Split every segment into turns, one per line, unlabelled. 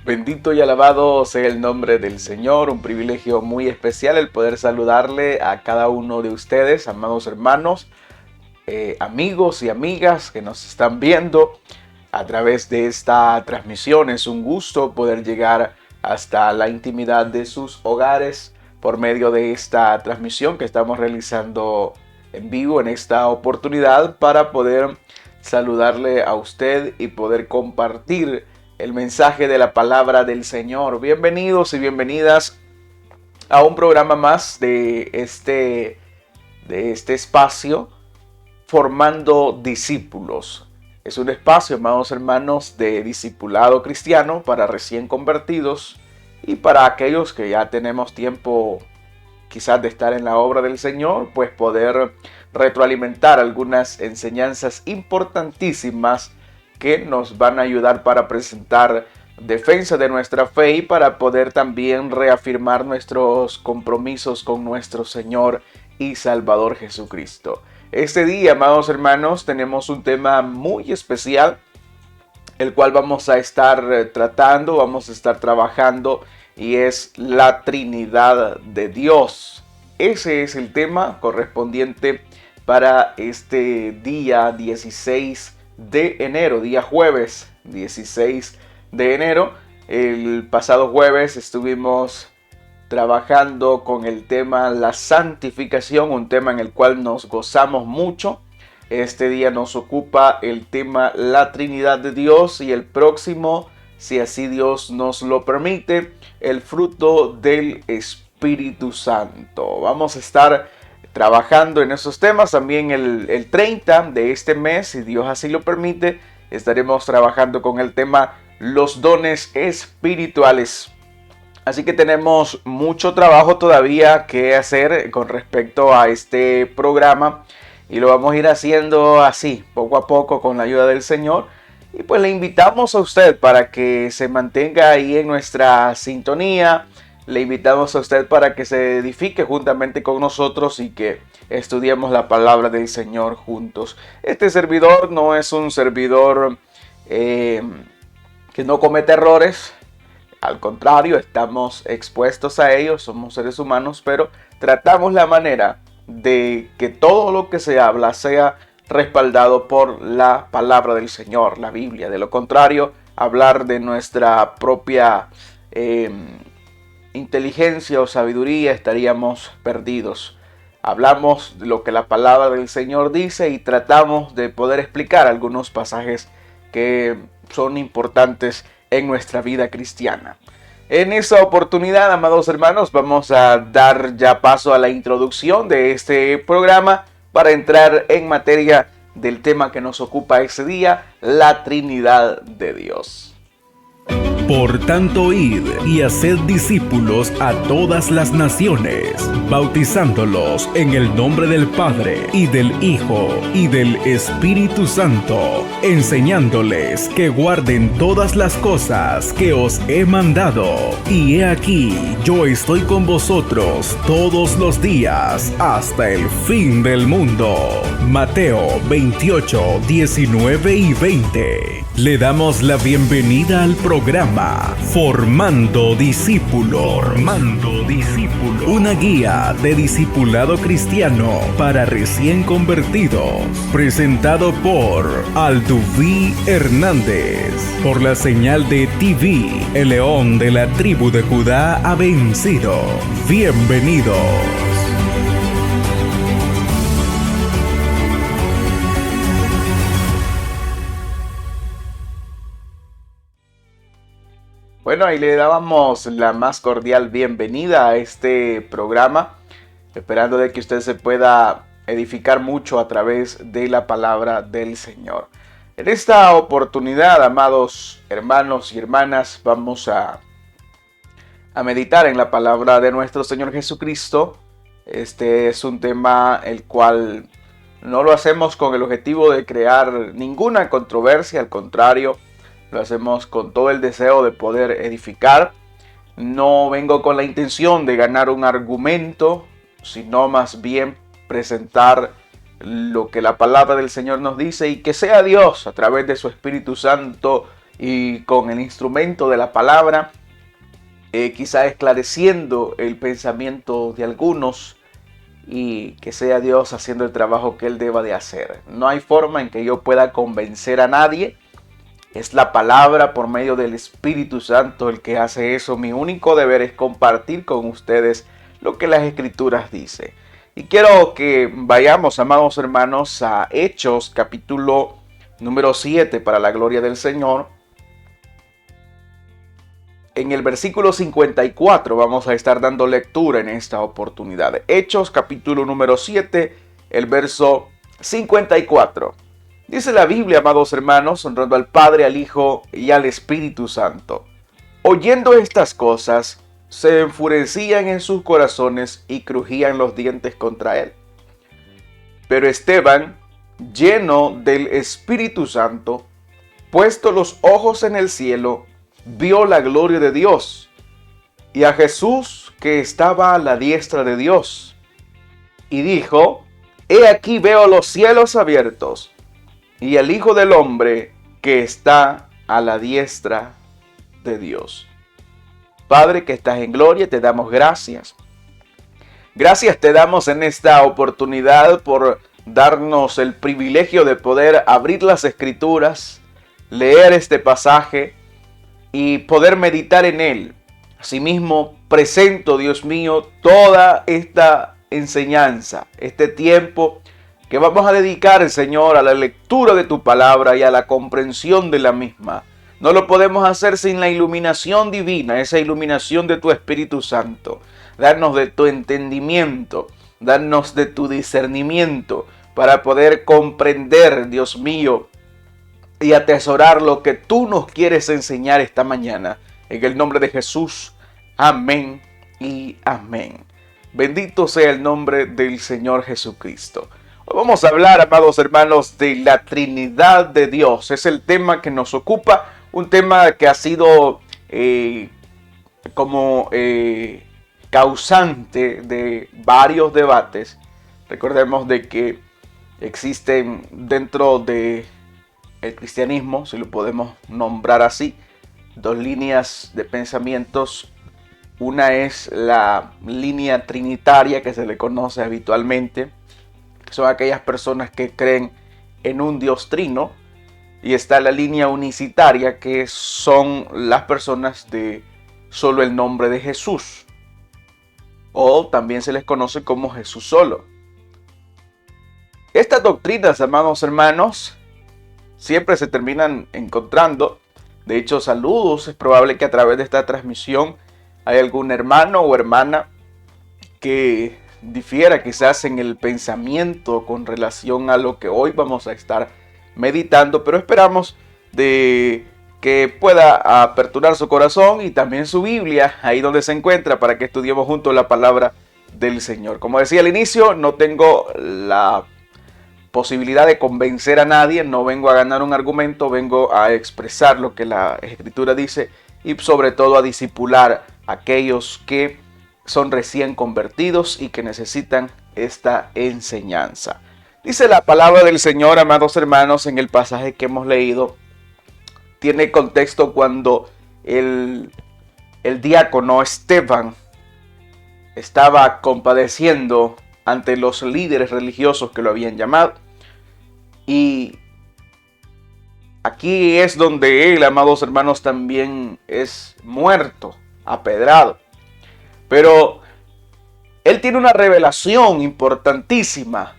Bendito y alabado sea el nombre del Señor. Un privilegio muy especial el poder saludarle a cada uno de ustedes, amados hermanos, amigos y amigas que nos están viendo a través de esta transmisión. Es un gusto poder llegar hasta la intimidad de sus hogares por medio de esta transmisión que estamos realizando en vivo en esta oportunidad para poder saludarle a usted y poder compartir el mensaje de la palabra del Señor. Bienvenidos y bienvenidas a un programa más de este espacio, Formando Discípulos. Es un espacio, amados hermanos, de discipulado cristiano para recién convertidos y para aquellos que ya tenemos tiempo quizás de estar en la obra del Señor, pues poder retroalimentar algunas enseñanzas importantísimas que nos van a ayudar para presentar defensa de nuestra fe y para poder también reafirmar nuestros compromisos con nuestro Señor y Salvador Jesucristo. Este día, amados hermanos, tenemos un tema muy especial, el cual vamos a estar tratando, vamos a estar trabajando, y es la Trinidad de Dios. Ese es el tema correspondiente para este día 16 de enero, día jueves 16 de enero. El pasado jueves estuvimos trabajando con el tema la santificación, un tema en el cual nos gozamos mucho. Este día nos ocupa el tema la Trinidad de Dios y el próximo, si así Dios nos lo permite, el fruto del Espíritu Santo. Vamos a estar trabajando en esos temas. También el 30 de este mes, si Dios así lo permite, estaremos trabajando con el tema los dones espirituales. Así que tenemos mucho trabajo todavía que hacer con respecto a este programa y lo vamos a ir haciendo así, poco a poco, con la ayuda del Señor. Y pues le invitamos a usted para que se mantenga ahí en nuestra sintonía. Le invitamos a usted para que se edifique juntamente con nosotros y que estudiemos la palabra del Señor juntos. Este servidor no es un servidor que no comete errores. Al contrario, estamos expuestos a ellos, somos seres humanos, pero tratamos la manera de que todo lo que se habla sea respaldado por la palabra del Señor, la Biblia. De lo contrario, hablar de nuestra propia inteligencia o sabiduría, estaríamos perdidos. Hablamos de lo que la palabra del Señor dice y tratamos de poder explicar algunos pasajes que son importantes en nuestra vida cristiana. En esta oportunidad, amados hermanos, vamos a dar ya paso a la introducción de este programa para entrar en materia del tema que nos ocupa ese día, la Trinidad de Dios.
Por tanto, id y haced discípulos a todas las naciones, bautizándolos en el nombre del Padre, y del Hijo, y del Espíritu Santo, enseñándoles que guarden todas las cosas que os he mandado. Y he aquí, yo estoy con vosotros todos los días, hasta el fin del mundo. Mateo 28, 19 y 20. Le damos la bienvenida al programa Formando Discípulos. Una guía de discipulado cristiano para recién convertidos. Presentado por Alduví Hernández. Por la señal de TV, el león de la tribu de Judá ha vencido. Bienvenidos.
Bueno, ahí le dábamos la más cordial bienvenida a este programa, esperando de que usted se pueda edificar mucho a través de la palabra del Señor. En esta oportunidad, amados hermanos y hermanas, vamos a meditar en la palabra de nuestro Señor Jesucristo. Este es un tema el cual no lo hacemos con el objetivo de crear ninguna controversia, al contrario, lo hacemos con todo el deseo de poder edificar. No vengo con la intención de ganar un argumento, sino más bien presentar lo que la palabra del Señor nos dice y que sea Dios a través de su Espíritu Santo y con el instrumento de la palabra, quizá esclareciendo el pensamiento de algunos, y que sea Dios haciendo el trabajo que Él deba de hacer. No hay forma en que yo pueda convencer a nadie. Es la palabra por medio del Espíritu Santo el que hace eso. Mi único deber es compartir con ustedes lo que las Escrituras dicen. Y quiero que vayamos, amados hermanos, a Hechos capítulo número 7 para la gloria del Señor. En el versículo 54 vamos a estar dando lectura en esta oportunidad. Hechos capítulo número 7, el verso 54. Dice la Biblia, amados hermanos, honrando al Padre, al Hijo y al Espíritu Santo. Oyendo estas cosas, se enfurecían en sus corazones y crujían los dientes contra él. Pero Esteban, lleno del Espíritu Santo, puesto los ojos en el cielo, vio la gloria de Dios y a Jesús que estaba a la diestra de Dios. Y dijo: He aquí veo los cielos abiertos y al Hijo del Hombre que está a la diestra de Dios. Padre que estás en gloria, te damos gracias. Gracias te damos en esta oportunidad por darnos el privilegio de poder abrir las Escrituras, leer este pasaje y poder meditar en él. Asimismo, presento, Dios mío, toda esta enseñanza, este tiempo que vamos a dedicar, Señor, a la lectura de tu palabra y a la comprensión de la misma. No lo podemos hacer sin la iluminación divina, esa iluminación de tu Espíritu Santo. Darnos de tu entendimiento, darnos de tu discernimiento para poder comprender, Dios mío, y atesorar lo que tú nos quieres enseñar esta mañana. En el nombre de Jesús, amén y amén. Bendito sea el nombre del Señor Jesucristo. Hoy vamos a hablar, amados hermanos, de la Trinidad de Dios. Es el tema que nos ocupa, un tema que ha sido causante de varios debates. Recordemos de que existen dentro de el cristianismo, si lo podemos nombrar así, dos líneas de pensamientos. Una es la línea trinitaria que se le conoce habitualmente, que son aquellas personas que creen en un Dios trino, y está la línea unicitaria, que son las personas de solo el nombre de Jesús, o también se les conoce como Jesús solo. Estas doctrinas, amados hermanos, siempre se terminan encontrando. De hecho, saludos. Es probable que a través de esta transmisión hay algún hermano o hermana que difiera quizás en el pensamiento con relación a lo que hoy vamos a estar meditando, pero esperamos de que pueda aperturar su corazón y también su Biblia, ahí donde se encuentra, para que estudiemos juntos la palabra del Señor. Como decía al inicio, no tengo la posibilidad de convencer a nadie, no vengo a ganar un argumento, vengo a expresar lo que la Escritura dice y sobre todo a discipular a aquellos que son recién convertidos y que necesitan esta enseñanza. Dice la palabra del Señor, amados hermanos, en el pasaje que hemos leído. Tiene contexto cuando el diácono Esteban estaba compadeciendo ante los líderes religiosos que lo habían llamado. Y aquí es donde él, amados hermanos, también es muerto, apedrado. Pero él tiene una revelación importantísima.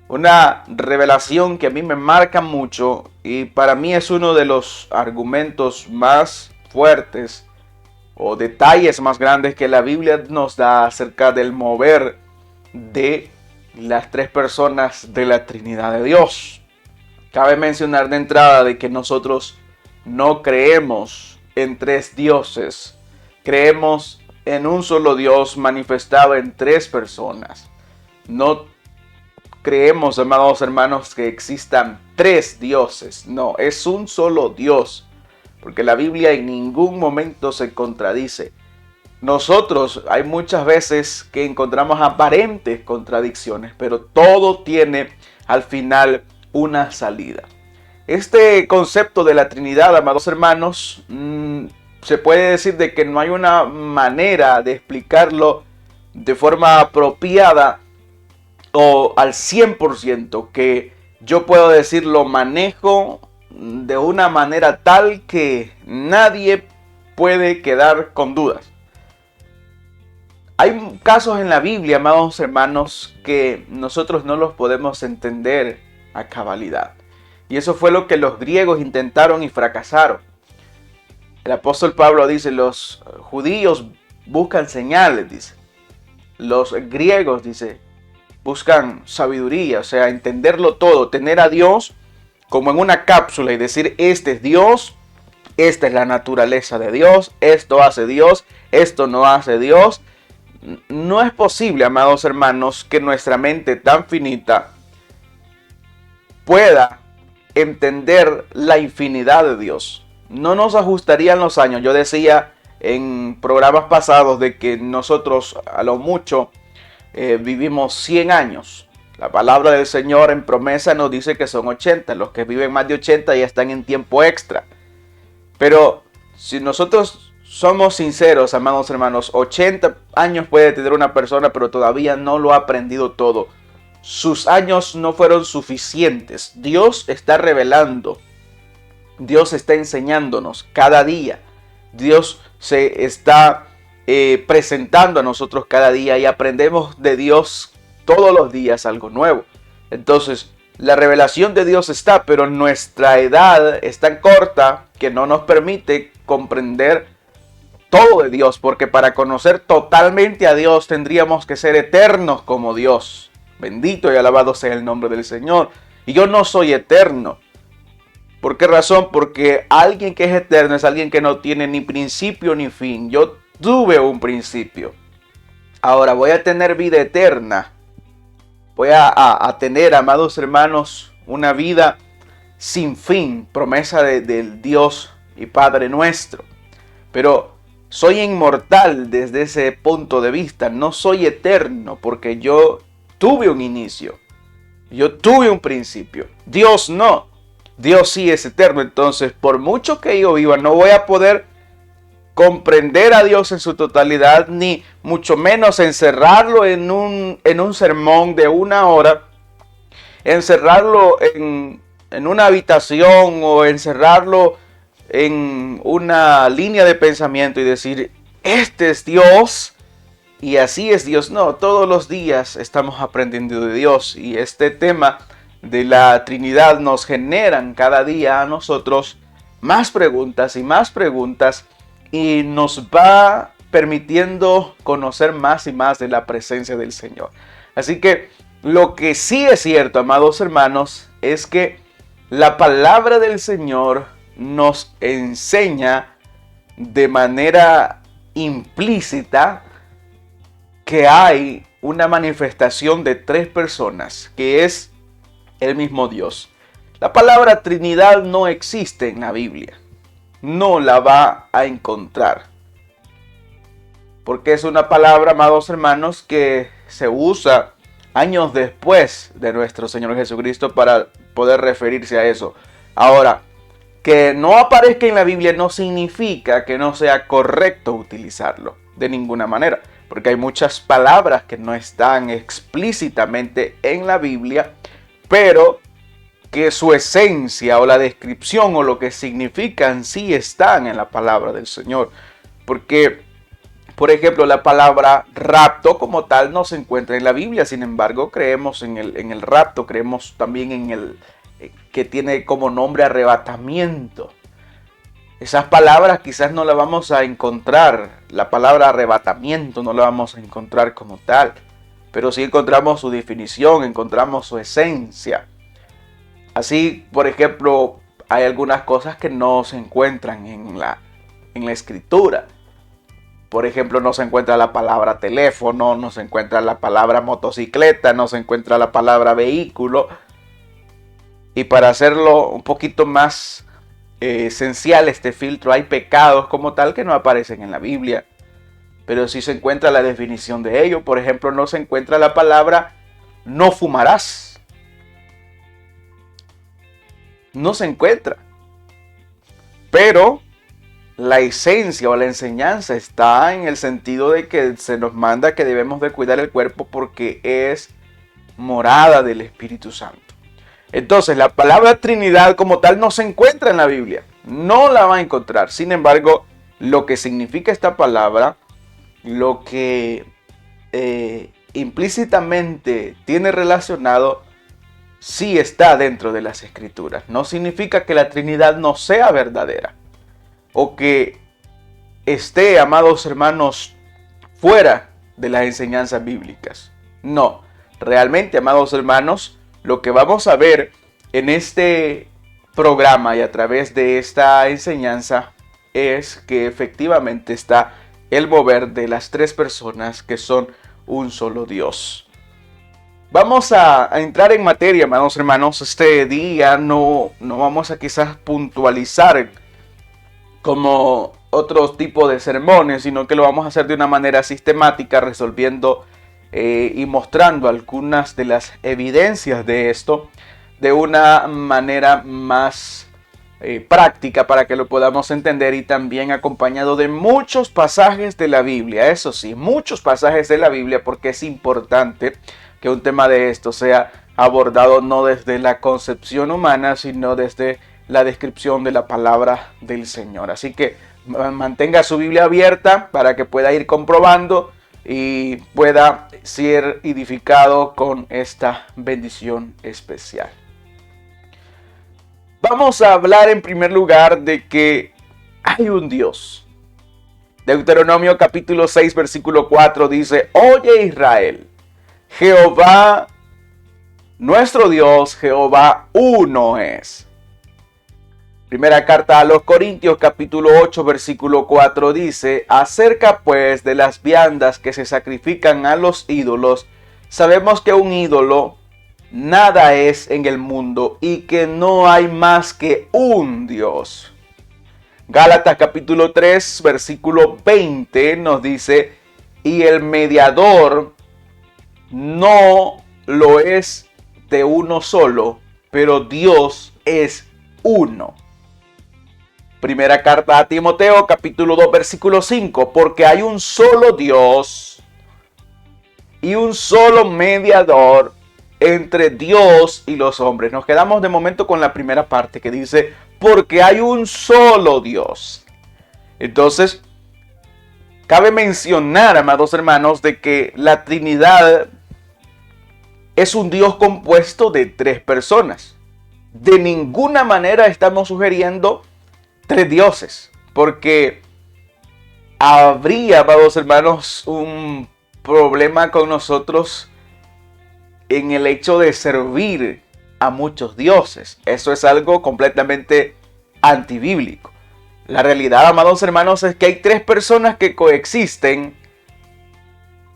Una revelación que a mí me marca mucho y para mí es uno de los argumentos más fuertes o detalles más grandes que la Biblia nos da acerca del mover de las tres personas de la Trinidad de Dios. Cabe mencionar de entrada de que nosotros no creemos en tres dioses, creemos en un solo Dios manifestado en tres personas. No creemos, amados hermanos, que existan tres dioses. No, es un solo Dios, porque la Biblia en ningún momento se contradice. Nosotros hay muchas veces que encontramos aparentes contradicciones, pero todo tiene al final una salida. Este concepto de la Trinidad, amados hermanos, se puede decir de que no hay una manera de explicarlo de forma apropiada o al 100%, que yo puedo decir lo manejo de una manera tal que nadie puede quedar con dudas. Hay casos en la Biblia, amados hermanos, que nosotros no los podemos entender a cabalidad. Y eso fue lo que los griegos intentaron y fracasaron. El apóstol Pablo dice, los judíos buscan señales, dice. Los griegos, dice, buscan sabiduría, o sea, entenderlo todo, tener a Dios como en una cápsula y decir, este es Dios, esta es la naturaleza de Dios, esto hace Dios, esto no hace Dios. No es posible, amados hermanos, que nuestra mente tan finita pueda entender la infinidad de Dios. No nos ajustarían los años. Yo decía en programas pasados de que nosotros a lo mucho vivimos 100 años. La palabra del Señor en promesa nos dice que son 80. Los que viven más de 80 ya están en tiempo extra. Pero si nosotros somos sinceros, amados hermanos, 80 años puede tener una persona, pero todavía no lo ha aprendido todo. Sus años no fueron suficientes. Dios está revelando. Dios está enseñándonos cada día. Dios se está presentando a nosotros cada día y aprendemos de Dios todos los días algo nuevo. Entonces, la revelación de Dios está, pero nuestra edad es tan corta que no nos permite comprender todo de Dios, porque para conocer totalmente a Dios tendríamos que ser eternos como Dios. Bendito y alabado sea el nombre del Señor. Y yo no soy eterno. ¿Por qué razón? Porque alguien que es eterno es alguien que no tiene ni principio ni fin. Yo tuve un principio. Ahora voy a tener vida eterna. Voy a tener, amados hermanos, una vida sin fin. Promesa del Dios y Padre nuestro. Pero soy inmortal desde ese punto de vista. No soy eterno porque yo tuve un inicio. Yo tuve un principio. Dios no. Dios sí es eterno. Entonces, por mucho que yo viva, no voy a poder comprender a Dios en su totalidad, ni mucho menos encerrarlo en un sermón de 1 hora, encerrarlo en una habitación o encerrarlo en una línea de pensamiento y decir, este es Dios y así es Dios. No, todos los días estamos aprendiendo de Dios y este tema de la Trinidad nos generan cada día a nosotros más preguntas y nos va permitiendo conocer más y más de la presencia del Señor. Así que lo que sí es cierto, amados hermanos, es que la palabra del Señor nos enseña de manera implícita que hay una manifestación de 3 personas, que es el mismo Dios. La palabra Trinidad no existe en la Biblia. No la va a encontrar. Porque es una palabra, amados hermanos, que se usa años después de nuestro Señor Jesucristo para poder referirse a eso. Ahora, que no aparezca en la Biblia no significa que no sea correcto utilizarlo de ninguna manera. Porque hay muchas palabras que no están explícitamente en la Biblia, pero que su esencia o la descripción o lo que significan sí están en la palabra del Señor. Porque, por ejemplo, la palabra rapto como tal no se encuentra en la Biblia. Sin embargo, creemos en el rapto, creemos también en el que tiene como nombre arrebatamiento. Esas palabras quizás no las vamos a encontrar. La palabra arrebatamiento no la vamos a encontrar como tal. Pero sí encontramos su definición, encontramos su esencia. Así, por ejemplo, hay algunas cosas que no se encuentran en la escritura. Por ejemplo, no se encuentra la palabra teléfono, no se encuentra la palabra motocicleta, no se encuentra la palabra vehículo. Y para hacerlo un poquito más esencial este filtro, hay pecados como tal que no aparecen en la Biblia. Pero sí se encuentra la definición de ello. Por ejemplo, no se encuentra la palabra no fumarás. no se encuentra. Pero la esencia o la enseñanza está en el sentido de que se nos manda que debemos de cuidar el cuerpo porque es morada del Espíritu Santo. Entonces, la palabra Trinidad como tal no se encuentra en la Biblia. No la va a encontrar. Sin embargo, lo que significa esta palabra, lo que implícitamente tiene relacionado, sí está dentro de las Escrituras. No significa que la Trinidad no sea verdadera o que esté, amados hermanos, fuera de las enseñanzas bíblicas. No, realmente, amados hermanos, lo que vamos a ver en este programa y a través de esta enseñanza es que efectivamente está el mover de las tres personas que son un solo Dios. Vamos a entrar en materia, amados hermanos. Este día no vamos a quizás puntualizar como otro tipo de sermones, sino que lo vamos a hacer de una manera sistemática, resolviendo y mostrando algunas de las evidencias de esto de una manera más práctica para que lo podamos entender, y también acompañado de muchos pasajes de la Biblia. Eso sí, muchos pasajes de la Biblia, porque es importante que un tema de esto sea abordado no desde la concepción humana, sino desde la descripción de la palabra del Señor. Así que mantenga su Biblia abierta para que pueda ir comprobando y pueda ser edificado con esta bendición especial. Vamos a hablar en primer lugar de que hay un Dios. Deuteronomio capítulo 6 versículo 4 dice: Oye Israel, Jehová nuestro Dios, Jehová uno es. Primera carta a los Corintios capítulo 8 versículo 4 dice: Acerca pues de las viandas que se sacrifican a los ídolos, sabemos que un ídolo nada es en el mundo y que no hay más que un Dios. Gálatas capítulo 3 versículo 20 nos dice: Y el mediador no lo es de uno solo, pero Dios es uno. Primera carta a Timoteo, capítulo 2, versículo 5. Porque hay un solo Dios y un solo mediador entre Dios y los hombres. Nos quedamos de momento con la primera parte que dice: porque hay un solo Dios. Entonces, cabe mencionar, amados hermanos, de que la Trinidad es un Dios compuesto de tres personas. De ninguna manera estamos sugiriendo tres dioses, porque habría, amados hermanos, un problema con nosotros en el hecho de servir a muchos dioses. Eso es algo completamente antibíblico. La realidad, amados hermanos, es que hay tres personas que coexisten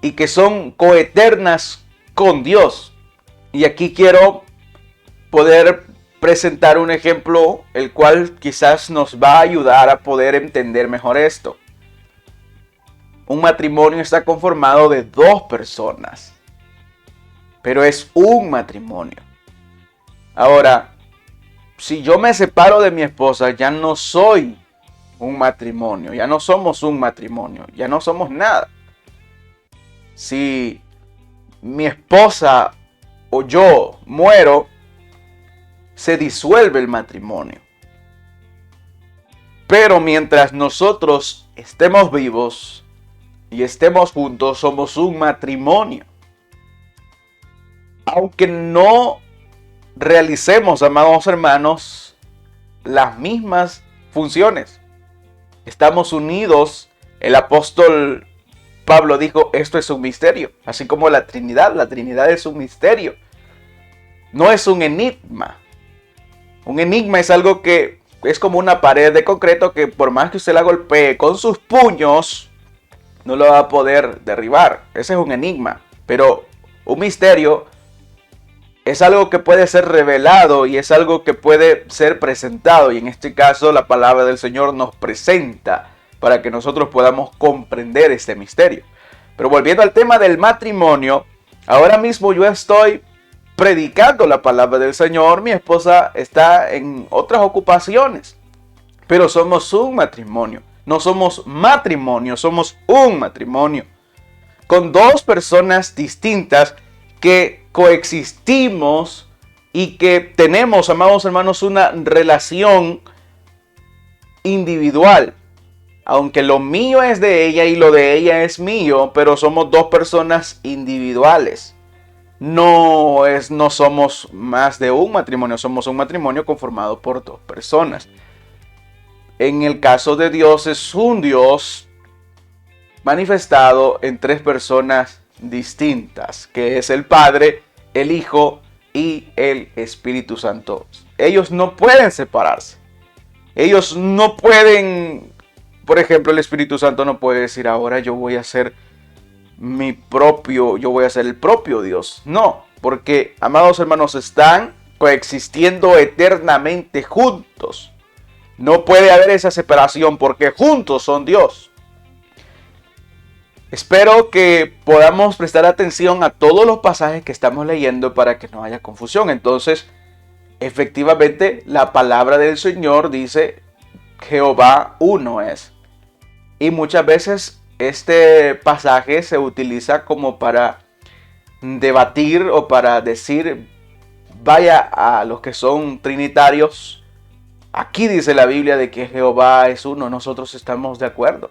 y que son coeternas con Dios. Y aquí quiero poder presentar un ejemplo, el cual quizás nos va a ayudar a poder entender mejor esto. Un matrimonio está conformado de dos personas, pero es un matrimonio. Ahora, si yo me separo de mi esposa, ya no soy un matrimonio, ya no somos un matrimonio, ya no somos nada. Si mi esposa o yo muero, se disuelve el matrimonio. Pero mientras nosotros estemos vivos y estemos juntos, somos un matrimonio. Aunque no realicemos, amados hermanos, las mismas funciones, estamos unidos. El apóstol Pablo dijo: esto es un misterio. Así como la Trinidad es un misterio. No es un enigma. Un enigma es algo que es como una pared de concreto que por más que usted la golpee con sus puños, no lo va a poder derribar. Ese es un enigma. Pero un misterio es algo que puede ser revelado y es algo que puede ser presentado. Y en este caso la palabra del Señor nos presenta para que nosotros podamos comprender este misterio. Pero volviendo al tema del matrimonio, ahora mismo yo estoy predicando la palabra del Señor, mi esposa está en otras ocupaciones. Pero somos un matrimonio. No somos matrimonio, somos un matrimonio. Con dos personas distintas que coexistimos y que tenemos, amados hermanos, una relación individual. Aunque lo mío es de ella y lo de ella es mío, pero somos dos personas individuales. No somos más de un matrimonio, somos un matrimonio conformado por dos personas. En el caso de Dios es un Dios manifestado en tres personas distintas, que es el Padre, el Hijo y el Espíritu Santo. Ellos no pueden separarse. Ellos no pueden, por ejemplo, el Espíritu Santo no puede decir ahora yo voy a ser el propio Dios. No, porque, amados hermanos, están coexistiendo eternamente juntos. No puede haber esa separación porque juntos son Dios. Espero que podamos prestar atención a todos los pasajes que estamos leyendo para que no haya confusión. Entonces, efectivamente, la palabra del Señor dice Jehová uno es. Y muchas veces este pasaje se utiliza como para debatir o para decir, vaya a los que son trinitarios. Aquí dice la Biblia de que Jehová es uno, nosotros estamos de acuerdo.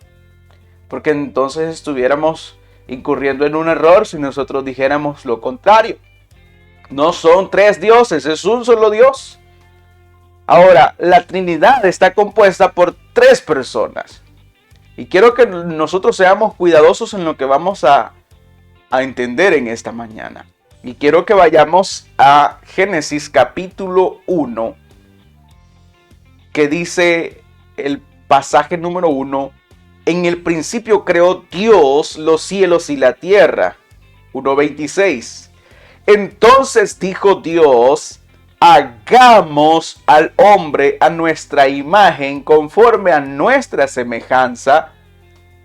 Porque entonces estuviéramos incurriendo en un error si nosotros dijéramos lo contrario. No son tres dioses, es un solo Dios. Ahora, la Trinidad está compuesta por tres personas. Y quiero que nosotros seamos cuidadosos en lo que vamos a entender en esta mañana. Y quiero que vayamos a Génesis capítulo 1. Que dice el pasaje número 1, en el principio creó Dios los cielos y la tierra. 1:26. Entonces dijo Dios, hagamos al hombre a nuestra imagen, conforme a nuestra semejanza,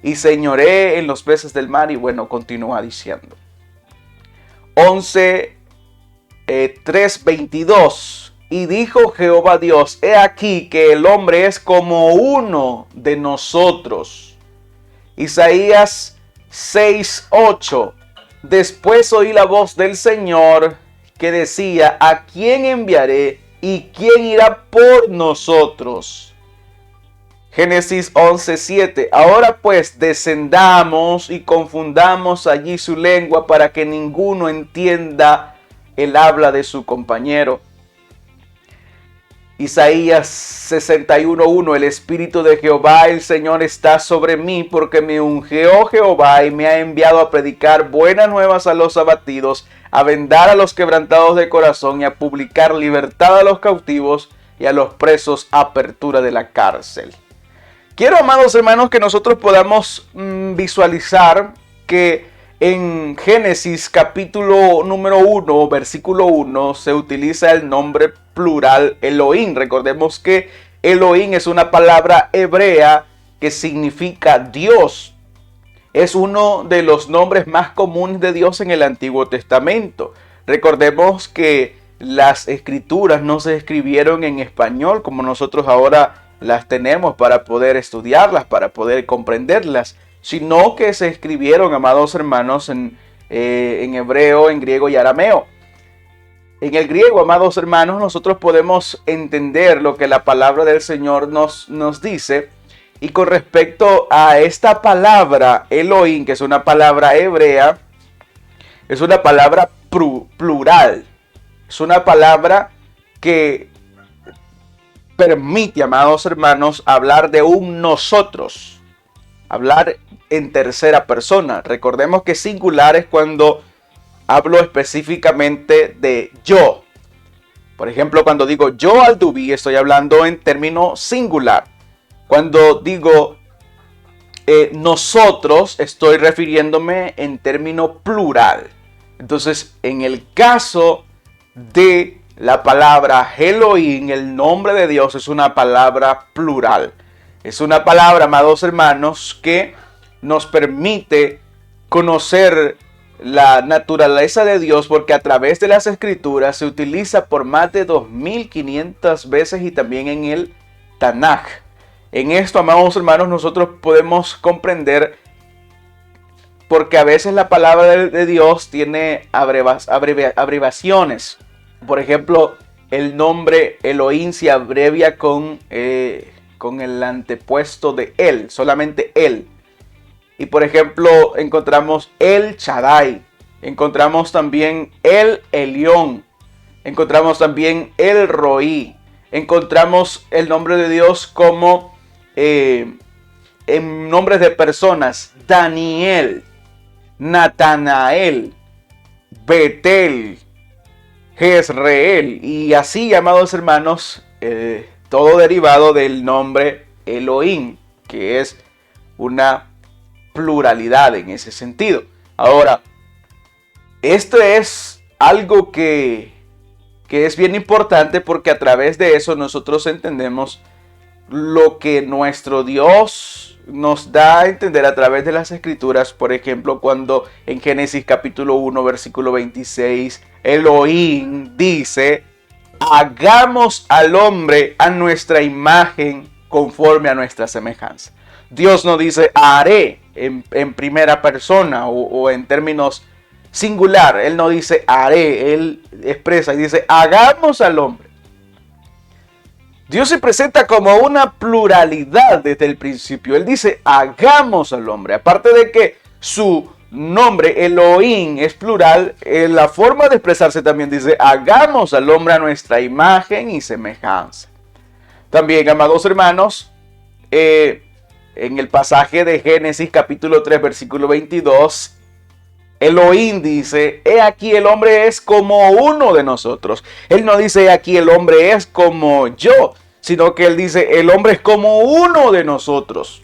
y señoree en los peces del mar. Y bueno, continúa diciendo. 3:22. Y dijo Jehová Dios, he aquí que el hombre es como uno de nosotros. Isaías 6:8. Después oí la voz del Señor que decía, ¿a quién enviaré y quién irá por nosotros? Génesis 11:7. Ahora pues descendamos y confundamos allí su lengua para que ninguno entienda el habla de su compañero. Isaías 61:1. El Espíritu de Jehová el Señor está sobre mí, porque me ungió Jehová y me ha enviado a predicar buenas nuevas a los abatidos, a vendar a los quebrantados de corazón y a publicar libertad a los cautivos y a los presos apertura de la cárcel. Quiero, amados hermanos, que nosotros podamos visualizar que en Génesis capítulo número 1, versículo 1, se utiliza el nombre plural Elohim. Recordemos que Elohim es una palabra hebrea que significa Dios. Es uno de los nombres más comunes de Dios en el Antiguo Testamento. Recordemos que las escrituras no se escribieron en español como nosotros ahora las tenemos para poder estudiarlas, para poder comprenderlas, sino que se escribieron, amados hermanos, en hebreo, en griego y arameo. En el griego, amados hermanos, nosotros podemos entender lo que la palabra del Señor nos dice. Y con respecto a esta palabra, Elohim, que es una palabra hebrea, es una palabra plural. Es una palabra que permite, amados hermanos, hablar de un nosotros. Hablar en tercera persona. Recordemos que singular es cuando hablo específicamente de yo. Por ejemplo, cuando digo yo Alduví, estoy hablando en término singular. Cuando digo nosotros, estoy refiriéndome en término plural. Entonces, en el caso de la palabra Elohim, el nombre de Dios es una palabra plural. Es una palabra, amados hermanos, que nos permite conocer la naturaleza de Dios, porque a través de las escrituras se utiliza por más de 2500 veces y también en el Tanaj. En esto, amados hermanos, nosotros podemos comprender, porque a veces la palabra de Dios tiene abreviaciones. Por ejemplo, el nombre Elohim se abrevia con el antepuesto de él, solamente él. Y por ejemplo, encontramos El Shaddai, encontramos también El Elión, encontramos también El Roí, encontramos el nombre de Dios como en nombres de personas: Daniel, Natanael, Betel, Jezreel, y así, amados hermanos, todo derivado del nombre Elohim, que es una pluralidad en ese sentido. Ahora, esto es algo que es bien importante, porque a través de eso nosotros entendemos lo que nuestro Dios nos da a entender a través de las escrituras. Por ejemplo, cuando en Génesis capítulo 1 versículo 26 Elohim dice: hagamos al hombre a nuestra imagen, conforme a nuestra semejanza. Dios no dice haré en primera persona o en términos singular. Él no dice haré, él expresa y dice hagamos al hombre. Dios se presenta como una pluralidad desde el principio. Él dice hagamos al hombre. Aparte de que su nombre Elohim es plural, la forma de expresarse también dice hagamos al hombre a nuestra imagen y semejanza. También, amados hermanos, en el pasaje de Génesis capítulo 3 versículo 22, Elohim dice: he aquí el hombre es como uno de nosotros. Él no dice he aquí el hombre es como yo, sino que él dice el hombre es como uno de nosotros.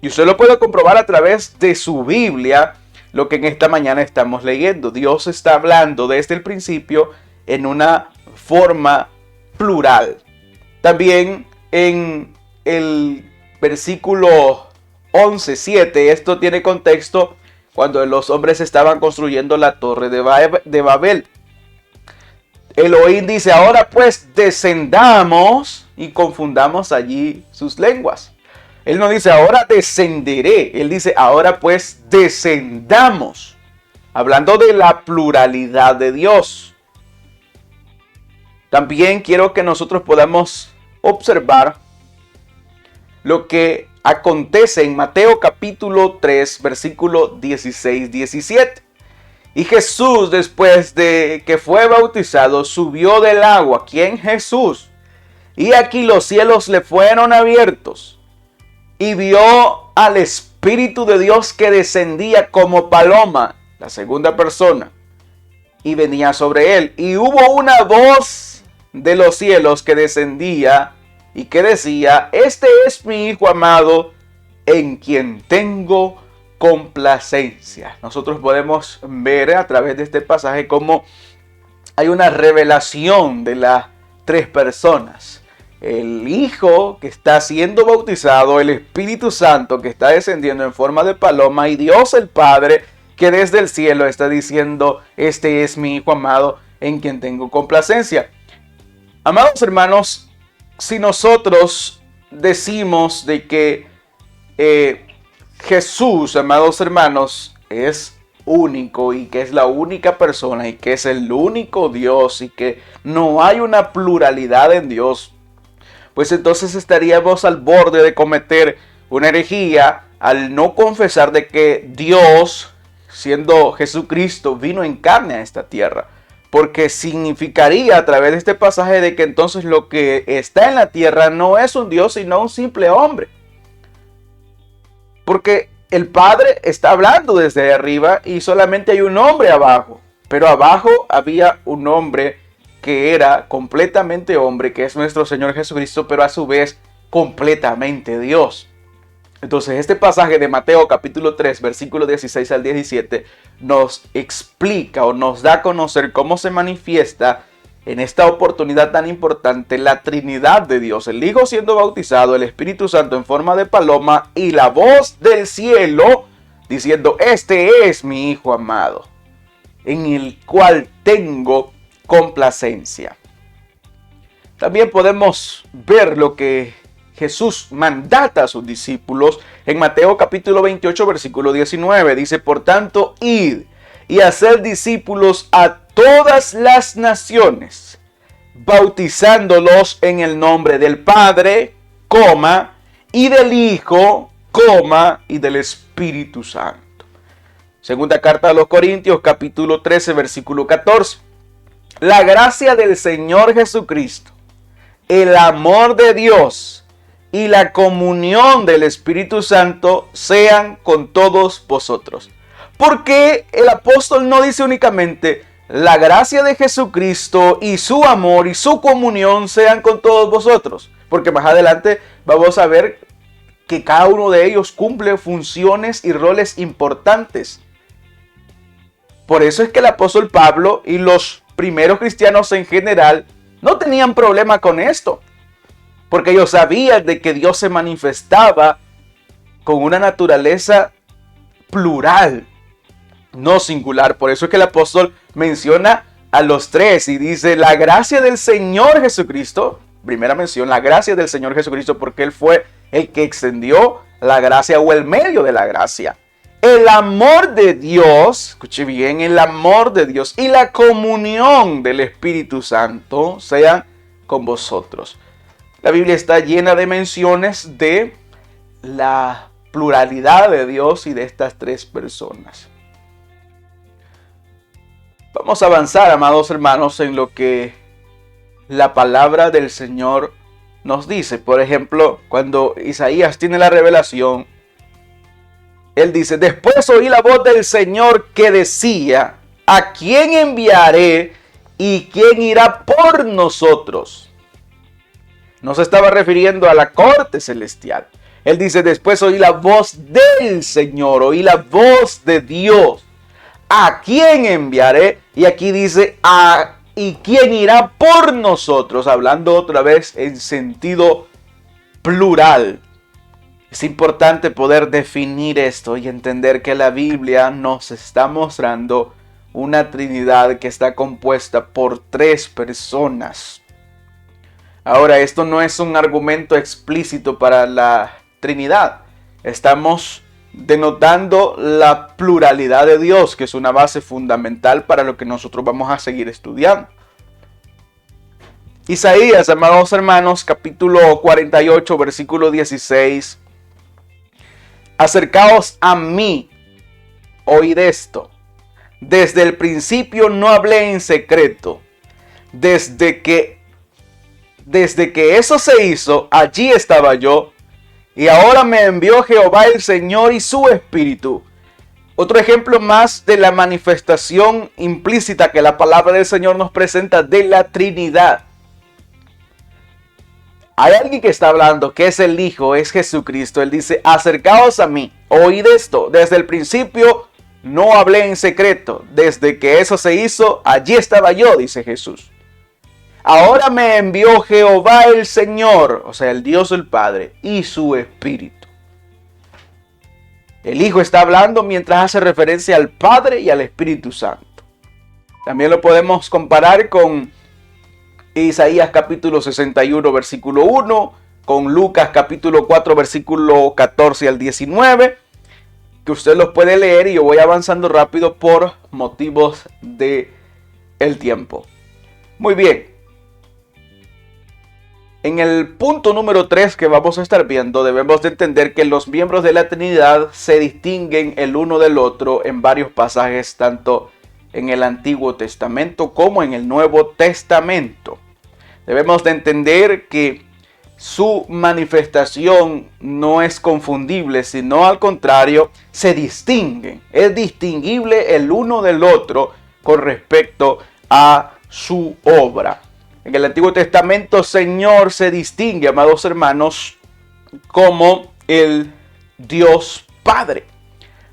Y usted lo puede comprobar a través de su Biblia, lo que en esta mañana estamos leyendo. Dios está hablando desde el principio en una forma plural. También en el versículo 11:7, esto tiene contexto cuando los hombres estaban construyendo la torre de Babel. Elohim dice: ahora pues descendamos y confundamos allí sus lenguas. Él no dice ahora descenderé, él dice ahora pues descendamos, hablando de la pluralidad de Dios. También quiero que nosotros podamos observar lo que acontece en Mateo capítulo 3 versículo 16-17. Y Jesús, después de que fue bautizado, subió del agua. ¿Quién? Jesús. Y aquí los cielos le fueron abiertos, y vio al Espíritu de Dios que descendía como paloma, la segunda persona, y venía sobre él. Y hubo una voz de los cielos que descendía y que decía: este es mi Hijo amado, en quien tengo complacencia. Nosotros podemos ver a través de este pasaje cómo hay una revelación de las tres personas: el Hijo que está siendo bautizado, el Espíritu Santo que está descendiendo en forma de paloma, y Dios el Padre que desde el cielo está diciendo: este es mi Hijo amado, en quien tengo complacencia. Amados hermanos, si nosotros decimos de que Jesús, amados hermanos, es único y que es la única persona y que es el único Dios y que no hay una pluralidad en Dios, pues entonces estaríamos al borde de cometer una herejía al no confesar de que Dios, siendo Jesucristo, vino en carne a esta tierra. Porque significaría a través de este pasaje de que entonces lo que está en la tierra no es un Dios, sino un simple hombre. Porque el Padre está hablando desde arriba y solamente hay un hombre abajo. Pero abajo había un hombre que era completamente hombre, que es nuestro Señor Jesucristo, pero a su vez completamente Dios. Entonces este pasaje de Mateo capítulo 3, versículos 16 al 17, nos explica o nos da a conocer cómo se manifiesta en esta oportunidad tan importante la Trinidad de Dios. El Hijo siendo bautizado, el Espíritu Santo en forma de paloma y la voz del cielo diciendo: este es mi Hijo amado. en el cual tengo complacencia. También podemos ver lo que Jesús mandata a sus discípulos en Mateo capítulo 28, versículo 19. Dice, por tanto, id y haced discípulos a todas las naciones, bautizándolos en el nombre del Padre, y del Hijo, y del Espíritu Santo. Segunda carta a los Corintios, capítulo 13, versículo 14. La gracia del Señor Jesucristo, el amor de Dios y la comunión del Espíritu Santo sean con todos vosotros. Porque el apóstol no dice únicamente la gracia de Jesucristo y su amor y su comunión sean con todos vosotros. Porque más adelante vamos a ver que cada uno de ellos cumple funciones y roles importantes. Por eso es que el apóstol Pablo y los primeros cristianos en general no tenían problema con esto. Porque ellos sabían de que Dios se manifestaba con una naturaleza plural, no singular. Por eso es que el apóstol menciona a los tres y dice la gracia del Señor Jesucristo. Primera mención, la gracia del Señor Jesucristo, porque Él fue el que extendió la gracia o el medio de la gracia. El amor de Dios, escuche bien, el amor de Dios y la comunión del Espíritu Santo sean con vosotros. La Biblia está llena de menciones de la pluralidad de Dios y de estas tres personas. Vamos a avanzar, amados hermanos, en lo que la palabra del Señor nos dice. Por ejemplo, cuando Isaías tiene la revelación, él dice, después oí la voz del Señor que decía, ¿a quién enviaré y quién irá por nosotros? No se estaba refiriendo a la corte celestial. Él dice, después oí la voz del Señor, oí la voz de Dios. ¿A quién enviaré? Y aquí dice, ¿y quién irá por nosotros? Hablando otra vez en sentido plural. Es importante poder definir esto y entender que la Biblia nos está mostrando una Trinidad que está compuesta por tres personas. Ahora, esto no es un argumento explícito para la Trinidad. Estamos denotando la pluralidad de Dios, que es una base fundamental para lo que nosotros vamos a seguir estudiando. Isaías, amados hermanos, capítulo 48, versículo 16. Acercaos a mí, oíd esto. Desde el principio no hablé en secreto. Desde que eso se hizo, allí estaba yo. Y ahora me envió Jehová el Señor y su Espíritu. Otro ejemplo más de la manifestación implícita que la palabra del Señor nos presenta de la Trinidad. Hay alguien que está hablando, que es el Hijo, es Jesucristo. Él dice, acercaos a mí, oíd esto. Desde el principio no hablé en secreto. Desde que eso se hizo, allí estaba yo, dice Jesús. Ahora me envió Jehová el Señor, o sea, el Dios el Padre, y su Espíritu. El Hijo está hablando mientras hace referencia al Padre y al Espíritu Santo. También lo podemos comparar con Isaías capítulo 61, versículo 1, con Lucas capítulo 4, versículo 14 al 19, que usted los puede leer y yo voy avanzando rápido por motivos de el tiempo. Muy bien. En el punto número 3 que vamos a estar viendo, debemos de entender que los miembros de la Trinidad se distinguen el uno del otro en varios pasajes, tanto en el Antiguo Testamento como en el Nuevo Testamento. Debemos de entender que su manifestación no es confundible, sino al contrario, se distinguen. Es distinguible el uno del otro con respecto a su obra. En el Antiguo Testamento, Señor se distingue, amados hermanos, como el Dios Padre.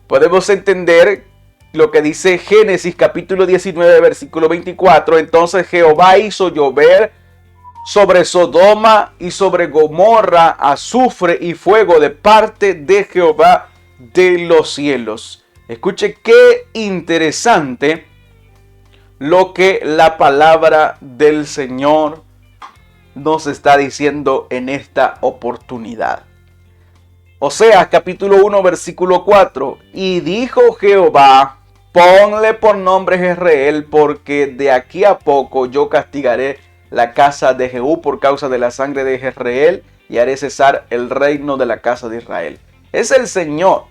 Podemos entender lo que dice Génesis capítulo 19, versículo 24. Entonces Jehová hizo llover sobre Sodoma y sobre Gomorra azufre y fuego de parte de Jehová de los cielos. Escuche qué interesante lo que la palabra del Señor nos está diciendo en esta oportunidad. Oseas capítulo 1 versículo 4. Y dijo Jehová: ponle por nombre Jezreel, porque de aquí a poco yo castigaré la casa de Jehú por causa de la sangre de Jezreel, y haré cesar el reino de la casa de Israel. Es el Señor.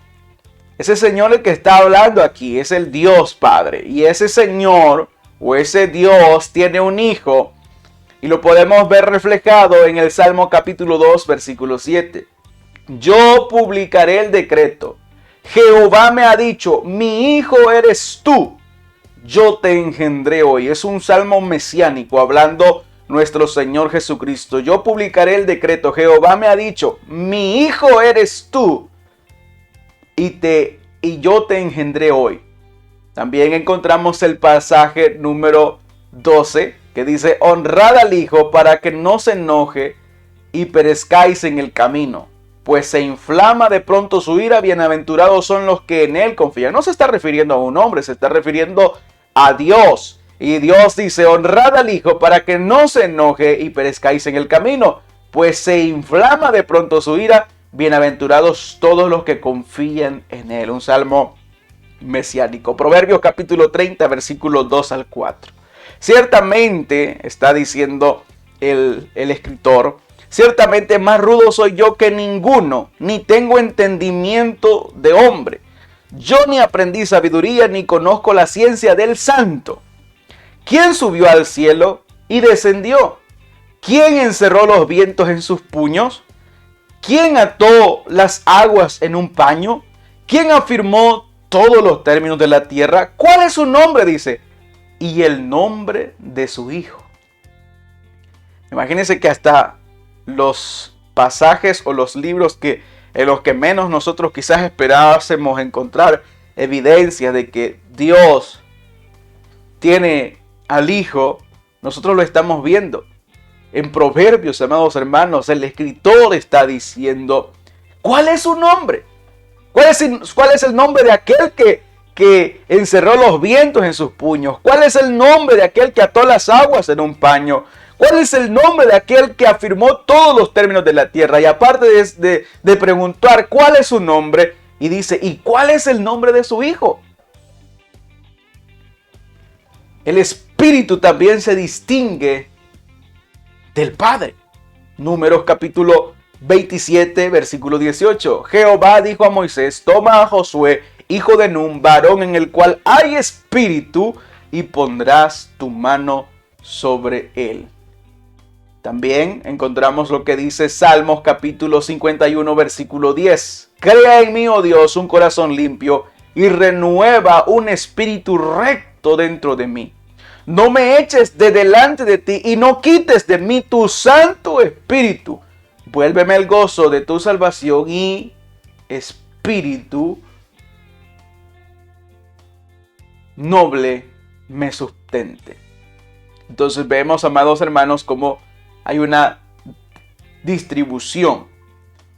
Ese Señor el que está hablando aquí es el Dios Padre. Y ese Señor o ese Dios tiene un hijo. Y lo podemos ver reflejado en el Salmo capítulo 2 versículo 7. Yo publicaré el decreto. Jehová me ha dicho: mi hijo eres tú. Yo te engendré hoy. Es un salmo mesiánico hablando nuestro Señor Jesucristo. Yo publicaré el decreto. Jehová me ha dicho: mi hijo eres tú. Y yo te engendré hoy. También encontramos el pasaje número 12 que dice: honrad al hijo para que no se enoje y perezcáis en el camino, pues se inflama de pronto su ira. Bienaventurados son los que en él confían. No se está refiriendo a un hombre, se está refiriendo a Dios. Y Dios dice: honrad al hijo para que no se enoje y perezcáis en el camino, pues se inflama de pronto su ira. Bienaventurados todos los que confían en él. Un salmo mesiánico. Proverbios capítulo 30 versículos 2 al 4. Ciertamente, está diciendo el escritor, ciertamente más rudo soy yo que ninguno, ni tengo entendimiento de hombre. Yo ni aprendí sabiduría, ni conozco la ciencia del santo. ¿Quién subió al cielo y descendió? ¿Quién encerró los vientos en sus puños? ¿Quién ató las aguas en un paño? ¿Quién afirmó todos los términos de la tierra? ¿Cuál es su nombre? Dice. Y el nombre de su hijo. Imagínense que hasta los pasajes o los libros en los que menos nosotros quizás esperásemos encontrar evidencia de que Dios tiene al hijo, nosotros lo estamos viendo. En Proverbios, amados hermanos, el escritor está diciendo: ¿cuál es su nombre? ¿Cuál es el nombre de aquel que encerró los vientos en sus puños? ¿Cuál es el nombre de aquel que ató las aguas en un paño? ¿Cuál es el nombre de aquel que afirmó todos los términos de la tierra? Y aparte de preguntar cuál es su nombre, y dice: ¿y cuál es el nombre de su hijo? El Espíritu también se distingue del Padre. Números capítulo 27, versículo 18. Jehová dijo a Moisés: toma a Josué, hijo de Nun, varón en el cual hay espíritu, y pondrás tu mano sobre él. También encontramos lo que dice Salmos capítulo 51, versículo 10. Crea en mí, oh Dios, un corazón limpio, y renueva un espíritu recto dentro de mí. No me eches de delante de ti y no quites de mí tu Santo Espíritu. Vuélveme el gozo de tu salvación y espíritu noble me sustente. Entonces vemos, amados hermanos, cómo hay una distribución.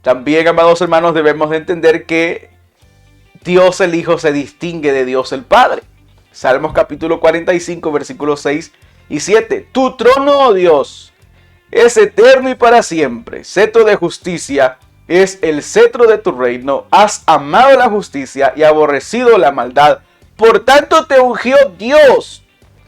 También, amados hermanos, debemos de entender que Dios el Hijo se distingue de Dios el Padre. Salmos capítulo 45, versículos 6 y 7. Tu trono, oh Dios, es eterno y para siempre. Cetro de justicia es el cetro de tu reino. Has amado la justicia y aborrecido la maldad. Por tanto te ungió Dios,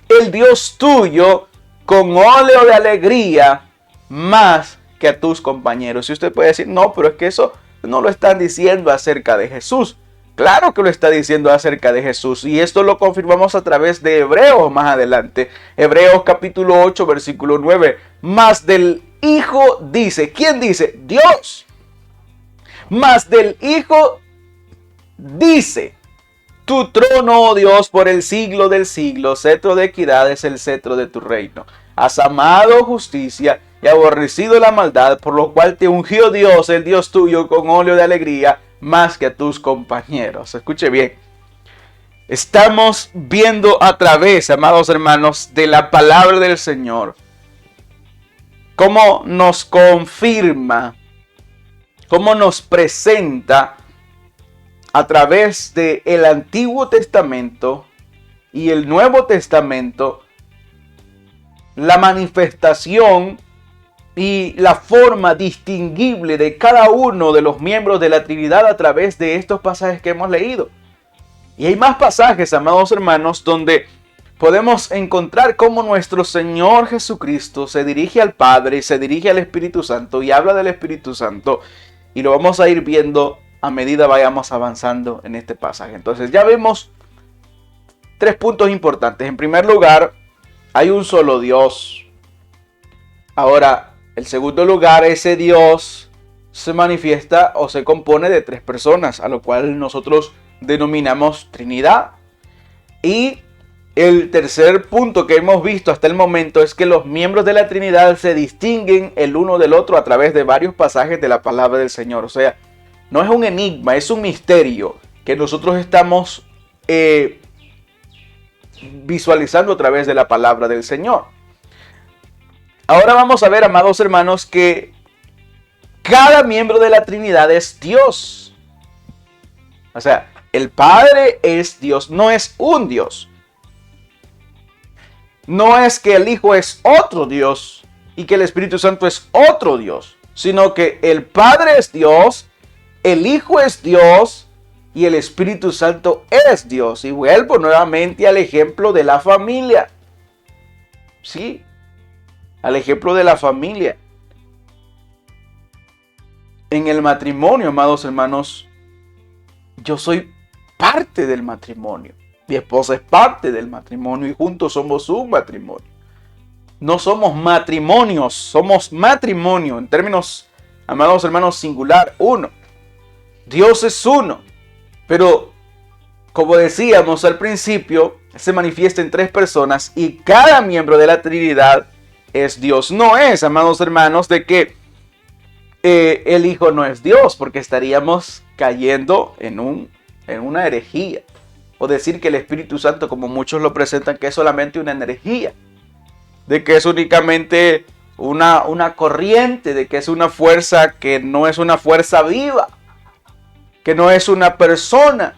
el Dios tuyo, con óleo de alegría, más que a tus compañeros. Y usted puede decir: no, pero es que eso no lo están diciendo acerca de Jesús. Claro que lo está diciendo acerca de Jesús, y esto lo confirmamos a través de Hebreos más adelante. Hebreos capítulo 8, versículo 9. Mas del Hijo dice, ¿quién dice? Dios. Mas del Hijo dice: tu trono, oh Dios, por el siglo del siglo, cetro de equidad es el cetro de tu reino. Has amado justicia y aborrecido la maldad, por lo cual te ungió Dios, el Dios tuyo, con óleo de alegría, más que a tus compañeros. Escuche bien. Estamos viendo a través, amados hermanos, de la palabra del Señor, cómo nos confirma, cómo nos presenta a través del Antiguo Testamento y el Nuevo Testamento, la manifestación y la forma distinguible de cada uno de los miembros de la Trinidad a través de estos pasajes que hemos leído. Y hay más pasajes, amados hermanos, donde podemos encontrar cómo nuestro Señor Jesucristo se dirige al Padre, se dirige al Espíritu Santo y habla del Espíritu Santo. Y lo vamos a ir viendo a medida vayamos avanzando en este pasaje. Entonces ya vemos 3 puntos importantes. En primer lugar, hay un solo Dios. Ahora, en segundo lugar, ese Dios se manifiesta o se compone de 3 personas, a lo cual nosotros denominamos Trinidad. Y el tercer punto que hemos visto hasta el momento es que los miembros de la Trinidad se distinguen el uno del otro a través de varios pasajes de la palabra del Señor. O sea, no es un enigma, es un misterio que nosotros estamos visualizando a través de la palabra del Señor. Ahora vamos a ver, amados hermanos, que cada miembro de la Trinidad es Dios. O sea, el Padre es Dios, no es un Dios. No es que el Hijo es otro Dios y que el Espíritu Santo es otro Dios, sino que el Padre es Dios, el Hijo es Dios y el Espíritu Santo es Dios. Y vuelvo nuevamente al ejemplo de la familia. Sí, al ejemplo de la familia. En el matrimonio, amados hermanos, yo soy parte del matrimonio. Mi esposa es parte del matrimonio y juntos somos un matrimonio. No somos matrimonios, somos matrimonio. En términos, amados hermanos, singular, uno. Dios es uno. Pero, como decíamos al principio, se manifiesta en 3 personas y cada miembro de la Trinidad es Dios. No es, amados hermanos, de que el Hijo no es Dios, porque estaríamos cayendo en una herejía. O decir que el Espíritu Santo, como muchos lo presentan, que es solamente una energía. De que es únicamente una corriente, de que es una fuerza que no es una fuerza viva. Que no es una persona.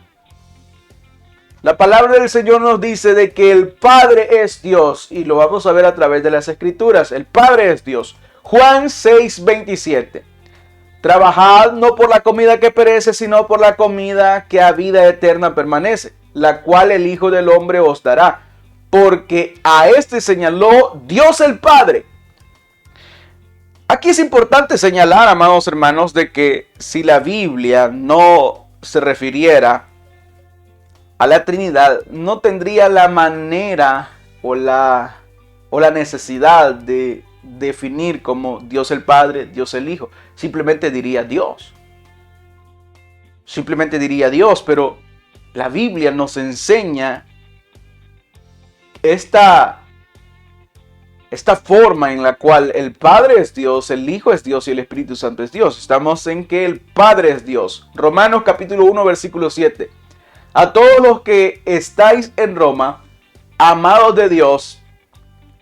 La palabra del Señor nos dice de que el Padre es Dios. Y lo vamos a ver a través de las Escrituras. El Padre es Dios. Juan 6:27. Trabajad no por la comida que perece, sino por la comida que a vida eterna permanece, la cual el Hijo del Hombre os dará. Porque a este señaló Dios el Padre. Aquí es importante señalar, amados hermanos, de que si la Biblia no se refiriera a la Trinidad, no tendría la manera o la necesidad de definir como Dios el Padre, Dios el Hijo. Simplemente diría Dios. Simplemente diría Dios, pero la Biblia nos enseña esta forma en la cual el Padre es Dios, el Hijo es Dios y el Espíritu Santo es Dios. Estamos en que el Padre es Dios. Romanos capítulo 1, versículo 7. A todos los que estáis en Roma, amados de Dios,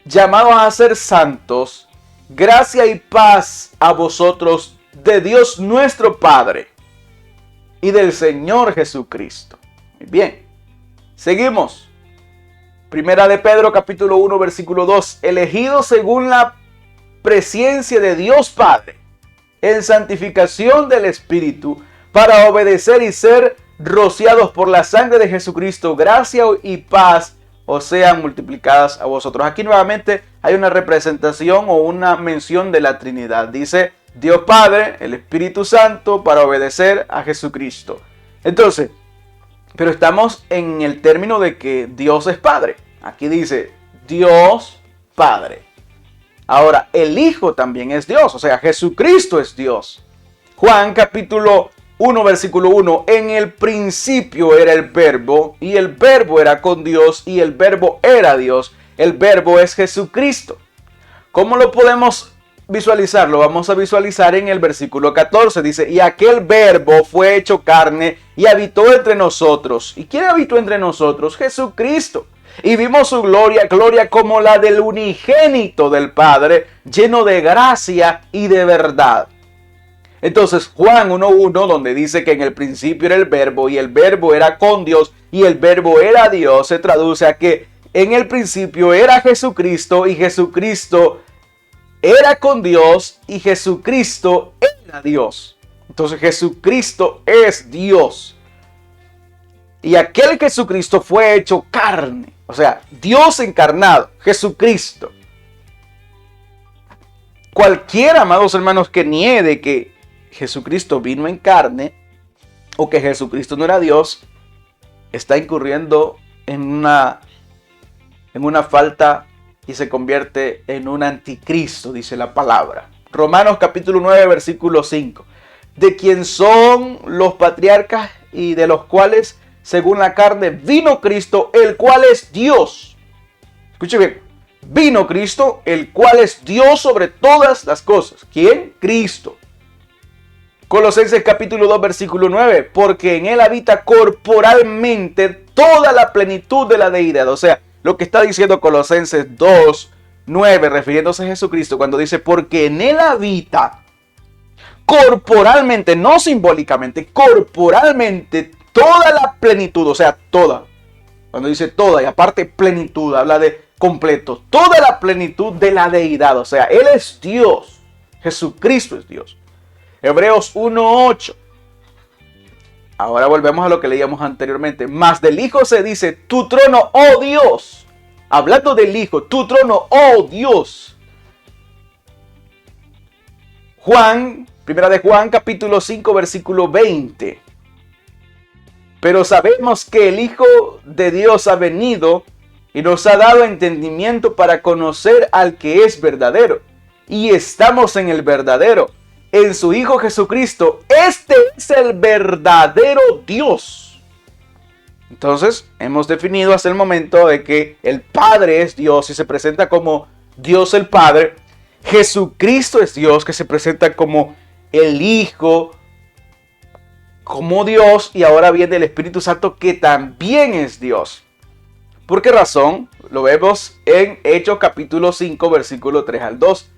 llamados a ser santos, gracia y paz a vosotros de Dios nuestro Padre y del Señor Jesucristo. Muy bien, seguimos. Primera de Pedro capítulo 1 versículo 2. Elegidos según la presencia de Dios Padre, en santificación del Espíritu, para obedecer y ser rociados por la sangre de Jesucristo, gracia y paz os sean multiplicadas a vosotros. Aquí nuevamente hay una representación o una mención de la Trinidad. Dice Dios Padre, el Espíritu Santo, para obedecer a Jesucristo. Entonces, pero estamos en el término de que Dios es Padre. Aquí dice Dios Padre. Ahora, el Hijo también es Dios. O sea, Jesucristo es Dios. Juan capítulo 1 versículo 1. En el principio era el Verbo, y el Verbo era con Dios, y el Verbo era Dios. El Verbo es Jesucristo. ¿Cómo lo podemos visualizar? Lo vamos a visualizar en el versículo 14. Dice, y aquel Verbo fue hecho carne y habitó entre nosotros. ¿Y quién habitó entre nosotros? Jesucristo. Y vimos su gloria, gloria como la del unigénito del Padre, lleno de gracia y de verdad. Entonces Juan 1:1, donde dice que en el principio era el verbo y el verbo era con Dios y el verbo era Dios, se traduce a que en el principio era Jesucristo y Jesucristo era con Dios y Jesucristo era Dios. Entonces Jesucristo es Dios. Y aquel Jesucristo fue hecho carne. O sea, Dios encarnado, Jesucristo. Cualquiera, amados hermanos, que niegue que Jesucristo vino en carne o que Jesucristo no era Dios, está incurriendo en una falta y se convierte en un anticristo, dice la palabra. Romanos capítulo 9, versículo 5. De quien son los patriarcas y de los cuales, según la carne, vino Cristo, el cual es Dios. Escuche bien. Vino Cristo, el cual es Dios sobre todas las cosas. ¿Quién? Cristo. Colosenses capítulo 2, versículo 9. Porque en él habita corporalmente toda la plenitud de la deidad. O sea, lo que está diciendo Colosenses 2, 9, refiriéndose a Jesucristo, cuando dice, porque en él habita corporalmente, no simbólicamente, corporalmente toda la plenitud, o sea, toda. Cuando dice toda y aparte plenitud, habla de completo, toda la plenitud de la deidad, o sea, él es Dios, Jesucristo es Dios. Hebreos 1:8. Ahora volvemos a lo que leíamos anteriormente. Mas del Hijo se dice, tu trono, oh Dios. Hablando del Hijo, tu trono, oh Dios. Primera de Juan, capítulo 5, versículo 20. Pero sabemos que el Hijo de Dios ha venido y nos ha dado entendimiento para conocer al que es verdadero. Y estamos en el verdadero, en su Hijo Jesucristo. Este es el verdadero Dios. Entonces, hemos definido hasta el momento de que el Padre es Dios y se presenta como Dios el Padre. Jesucristo es Dios, que se presenta como el Hijo, como Dios. Y ahora viene el Espíritu Santo, que también es Dios. ¿Por qué razón? Lo vemos en Hechos capítulo 5, versículo 3 al 2.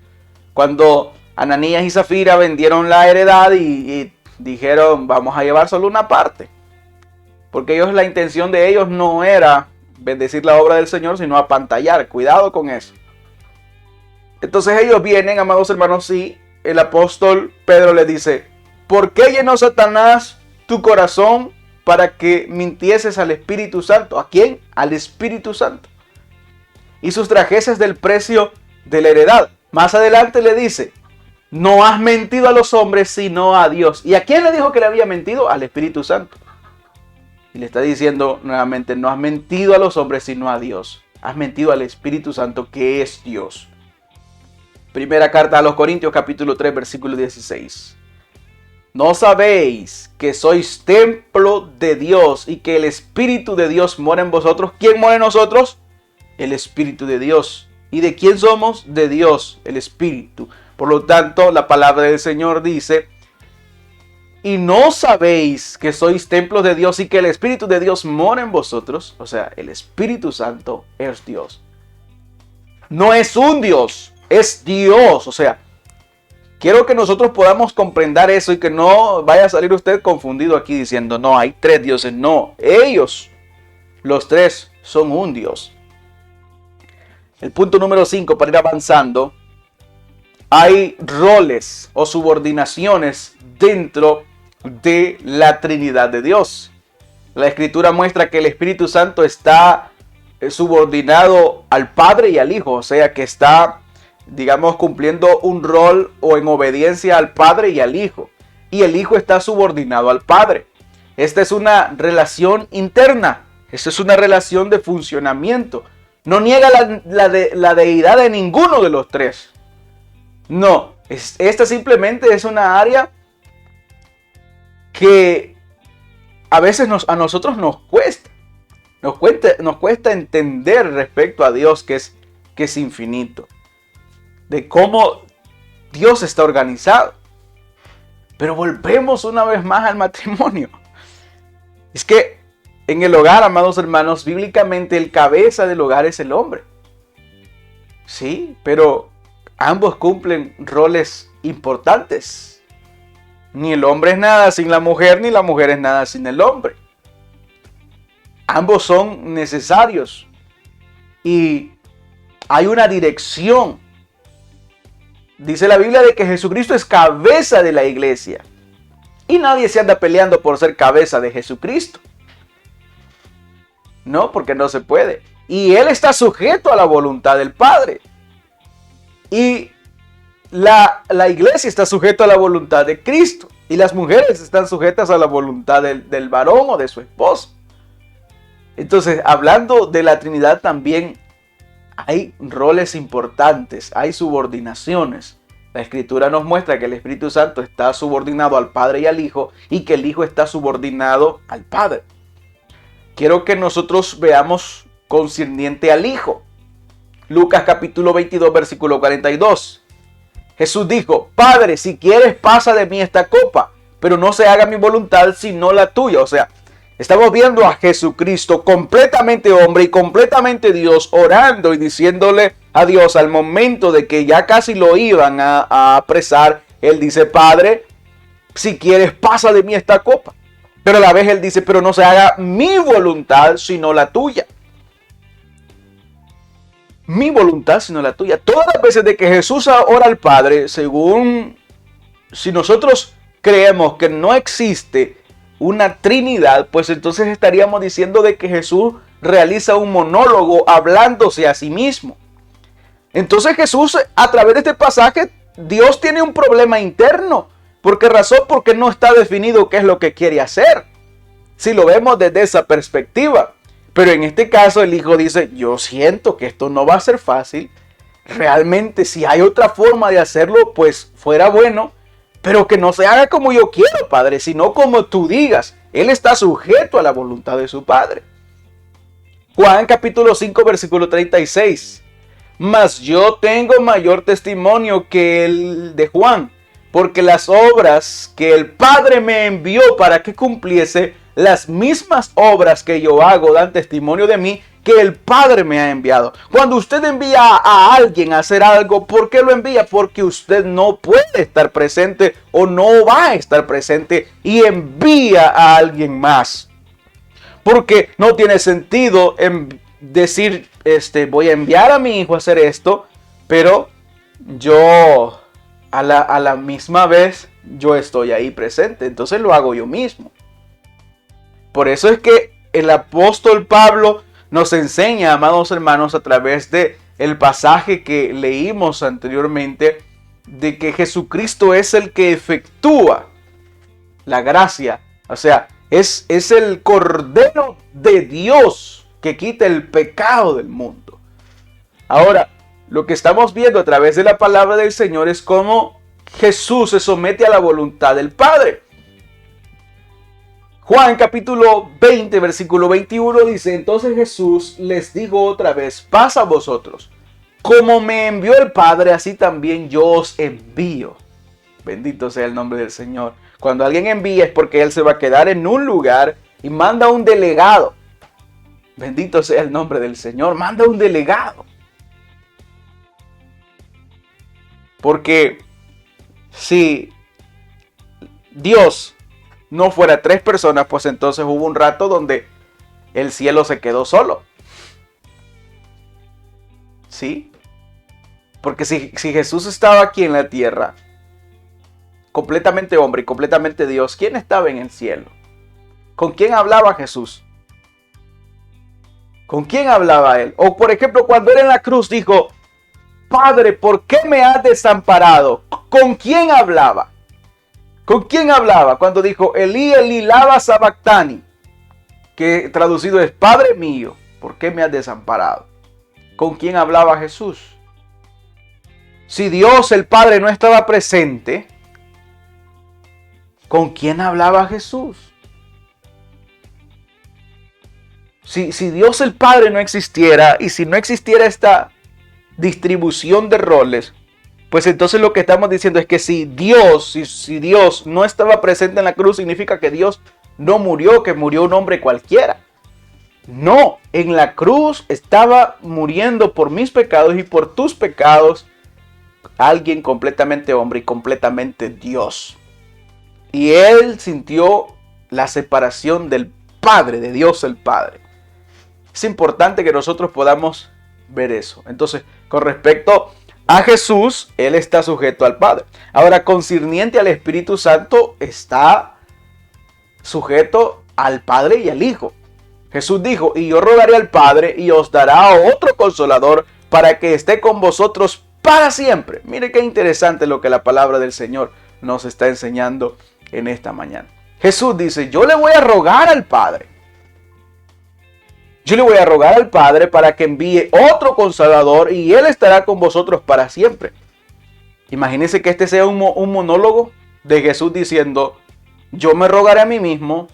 Cuando Ananías y Zafira vendieron la heredad y dijeron, vamos a llevar solo una parte. Porque la intención de ellos no era bendecir la obra del Señor, sino apantallar. Cuidado con eso. Entonces ellos vienen, amados hermanos, y el apóstol Pedro le dice, ¿por qué llenó Satanás tu corazón para que mintieses al Espíritu Santo? ¿A quién? Al Espíritu Santo. Y sustrajeses del precio de la heredad. Más adelante le dice, no has mentido a los hombres, sino a Dios. ¿Y a quién le dijo que le había mentido? Al Espíritu Santo. Y le está diciendo nuevamente, no has mentido a los hombres, sino a Dios. Has mentido al Espíritu Santo, que es Dios. Primera carta a los Corintios, capítulo 3, versículo 16. ¿No sabéis que sois templo de Dios y que el Espíritu de Dios mora en vosotros? ¿Quién mora en nosotros? El Espíritu de Dios. ¿Y de quién somos? De Dios, el Espíritu. Por lo tanto, la palabra del Señor dice, ¿y no sabéis que sois templos de Dios y que el Espíritu de Dios mora en vosotros? O sea, el Espíritu Santo es Dios. No es un Dios, es Dios. O sea, quiero que nosotros podamos comprender eso y que no vaya a salir usted confundido aquí diciendo, no, hay tres dioses. No, ellos, los tres, son un Dios. El punto número 5, para ir avanzando, hay roles o subordinaciones dentro de la Trinidad de Dios. La Escritura muestra que el Espíritu Santo está subordinado al Padre y al Hijo, o sea que está, digamos, cumpliendo un rol o en obediencia al Padre y al Hijo. Y el Hijo está subordinado al Padre. Esta es una relación interna, esta es una relación de funcionamiento. No niega la deidad de ninguno de los tres. No, esta simplemente es una área que a veces a nosotros nos cuesta. Nos cuesta entender respecto a Dios que es infinito. De cómo Dios está organizado. Pero volvemos una vez más al matrimonio. Es que en el hogar, amados hermanos, bíblicamente el cabeza del hogar es el hombre. Sí, pero ambos cumplen roles importantes. Ni el hombre es nada sin la mujer, ni la mujer es nada sin el hombre. Ambos son necesarios. Y hay una dirección. Dice la Biblia de que Jesucristo es cabeza de la iglesia. Y nadie se anda peleando por ser cabeza de Jesucristo. No, porque no se puede. Y Él está sujeto a la voluntad del Padre. Y la iglesia está sujeta a la voluntad de Cristo. Y las mujeres están sujetas a la voluntad del varón o de su esposo. Entonces, hablando de la Trinidad también hay roles importantes, hay subordinaciones. La Escritura nos muestra que el Espíritu Santo está subordinado al Padre y al Hijo, y que el Hijo está subordinado al Padre. Quiero que nosotros veamos concerniente al Hijo. Lucas capítulo 22, versículo 42. Jesús dijo: Padre, si quieres pasa de mí esta copa, pero no se haga mi voluntad sino la tuya. O sea, estamos viendo a Jesucristo completamente hombre y completamente Dios, orando y diciéndole a Dios al momento de que ya casi lo iban a apresar. Él dice: Padre, si quieres pasa de mí esta copa. Pero a la vez él dice: pero no se haga mi voluntad sino la tuya. Mi voluntad sino la tuya. Todas las veces de que Jesús ora al Padre, si nosotros creemos que no existe una Trinidad, pues entonces estaríamos diciendo de que Jesús realiza un monólogo hablándose a sí mismo. Entonces Jesús, a través de este pasaje, Dios tiene un problema interno. ¿Por qué razón? Porque no está definido qué es lo que quiere hacer. Si lo vemos desde esa perspectiva. Pero en este caso el Hijo dice: yo siento que esto no va a ser fácil. Realmente si hay otra forma de hacerlo, pues fuera bueno. Pero que no se haga como yo quiero, Padre, sino como tú digas. Él está sujeto a la voluntad de su Padre. Juan capítulo 5 versículo 36. Mas yo tengo mayor testimonio que el de Juan, porque las obras que el Padre me envió para que cumpliese, las mismas obras que yo hago dan testimonio de mí, que el Padre me ha enviado. Cuando usted envía a alguien a hacer algo, ¿por qué lo envía? Porque usted no puede estar presente o no va a estar presente y envía a alguien más. Porque no tiene sentido decir, voy a enviar a mi hijo a hacer esto, pero yo a la misma vez yo estoy ahí presente. Entonces lo hago yo mismo. Por eso es que el apóstol Pablo nos enseña, amados hermanos, a través de el pasaje que leímos anteriormente, de que Jesucristo es el que efectúa la gracia. O sea, es el Cordero de Dios que quita el pecado del mundo. Ahora, lo que estamos viendo a través de la palabra del Señor es cómo Jesús se somete a la voluntad del Padre. Juan capítulo 20 versículo 21 dice: entonces Jesús les dijo otra vez: paz a vosotros. Como me envió el Padre, así también yo os envío. Bendito sea el nombre del Señor. Cuando alguien envía es porque Él se va a quedar en un lugar y manda un delegado. Bendito sea el nombre del Señor. Manda un delegado. Porque si Dios no fuera tres personas, pues entonces hubo un rato donde el cielo se quedó solo. ¿Sí? Porque si Jesús estaba aquí en la tierra, completamente hombre y completamente Dios, ¿quién estaba en el cielo? ¿Con quién hablaba Jesús? ¿Con quién hablaba Él? O por ejemplo, cuando Él en la cruz dijo: Padre, ¿por qué me has desamparado? ¿Con quién hablaba? ¿Con quién hablaba? Cuando dijo: Elí, Elí, lama sabactani, que traducido es: Padre mío, ¿por qué me has desamparado? ¿Con quién hablaba Jesús? Si Dios el Padre no estaba presente, ¿con quién hablaba Jesús? Si Dios el Padre no existiera y si no existiera esta distribución de roles, pues entonces lo que estamos diciendo es que si Dios no estaba presente en la cruz, significa que Dios no murió, que murió un hombre cualquiera. No, en la cruz estaba muriendo por mis pecados y por tus pecados alguien completamente hombre y completamente Dios. Y él sintió la separación del Padre, de Dios el Padre. Es importante que nosotros podamos ver eso. Entonces, con respecto a Jesús, él está sujeto al Padre. Ahora, concerniente al Espíritu Santo, está sujeto al Padre y al Hijo. Jesús dijo, y yo rogaré al Padre y os dará otro consolador para que esté con vosotros para siempre. Mire qué interesante lo que la palabra del Señor nos está enseñando en esta mañana. Jesús dice, yo le voy a rogar al Padre. Yo le voy a rogar al Padre para que envíe otro consolador y Él estará con vosotros para siempre. Imagínense que este sea un monólogo de Jesús diciendo, yo me rogaré a mí mismo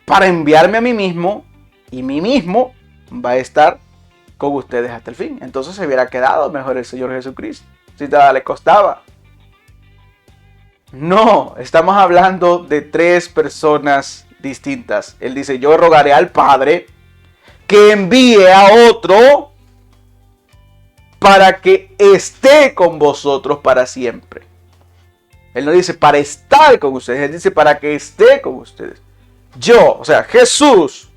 para enviarme a mí mismo y mí mismo va a estar con ustedes hasta el fin. Entonces se hubiera quedado mejor el Señor Jesucristo. Si nada le costaba. No, estamos hablando de tres personas distintas. Él dice, yo rogaré al Padre que envíe a otro para que esté con vosotros para siempre. Él no dice para estar con ustedes, él dice para que esté con ustedes. Yo, o sea, Jesús,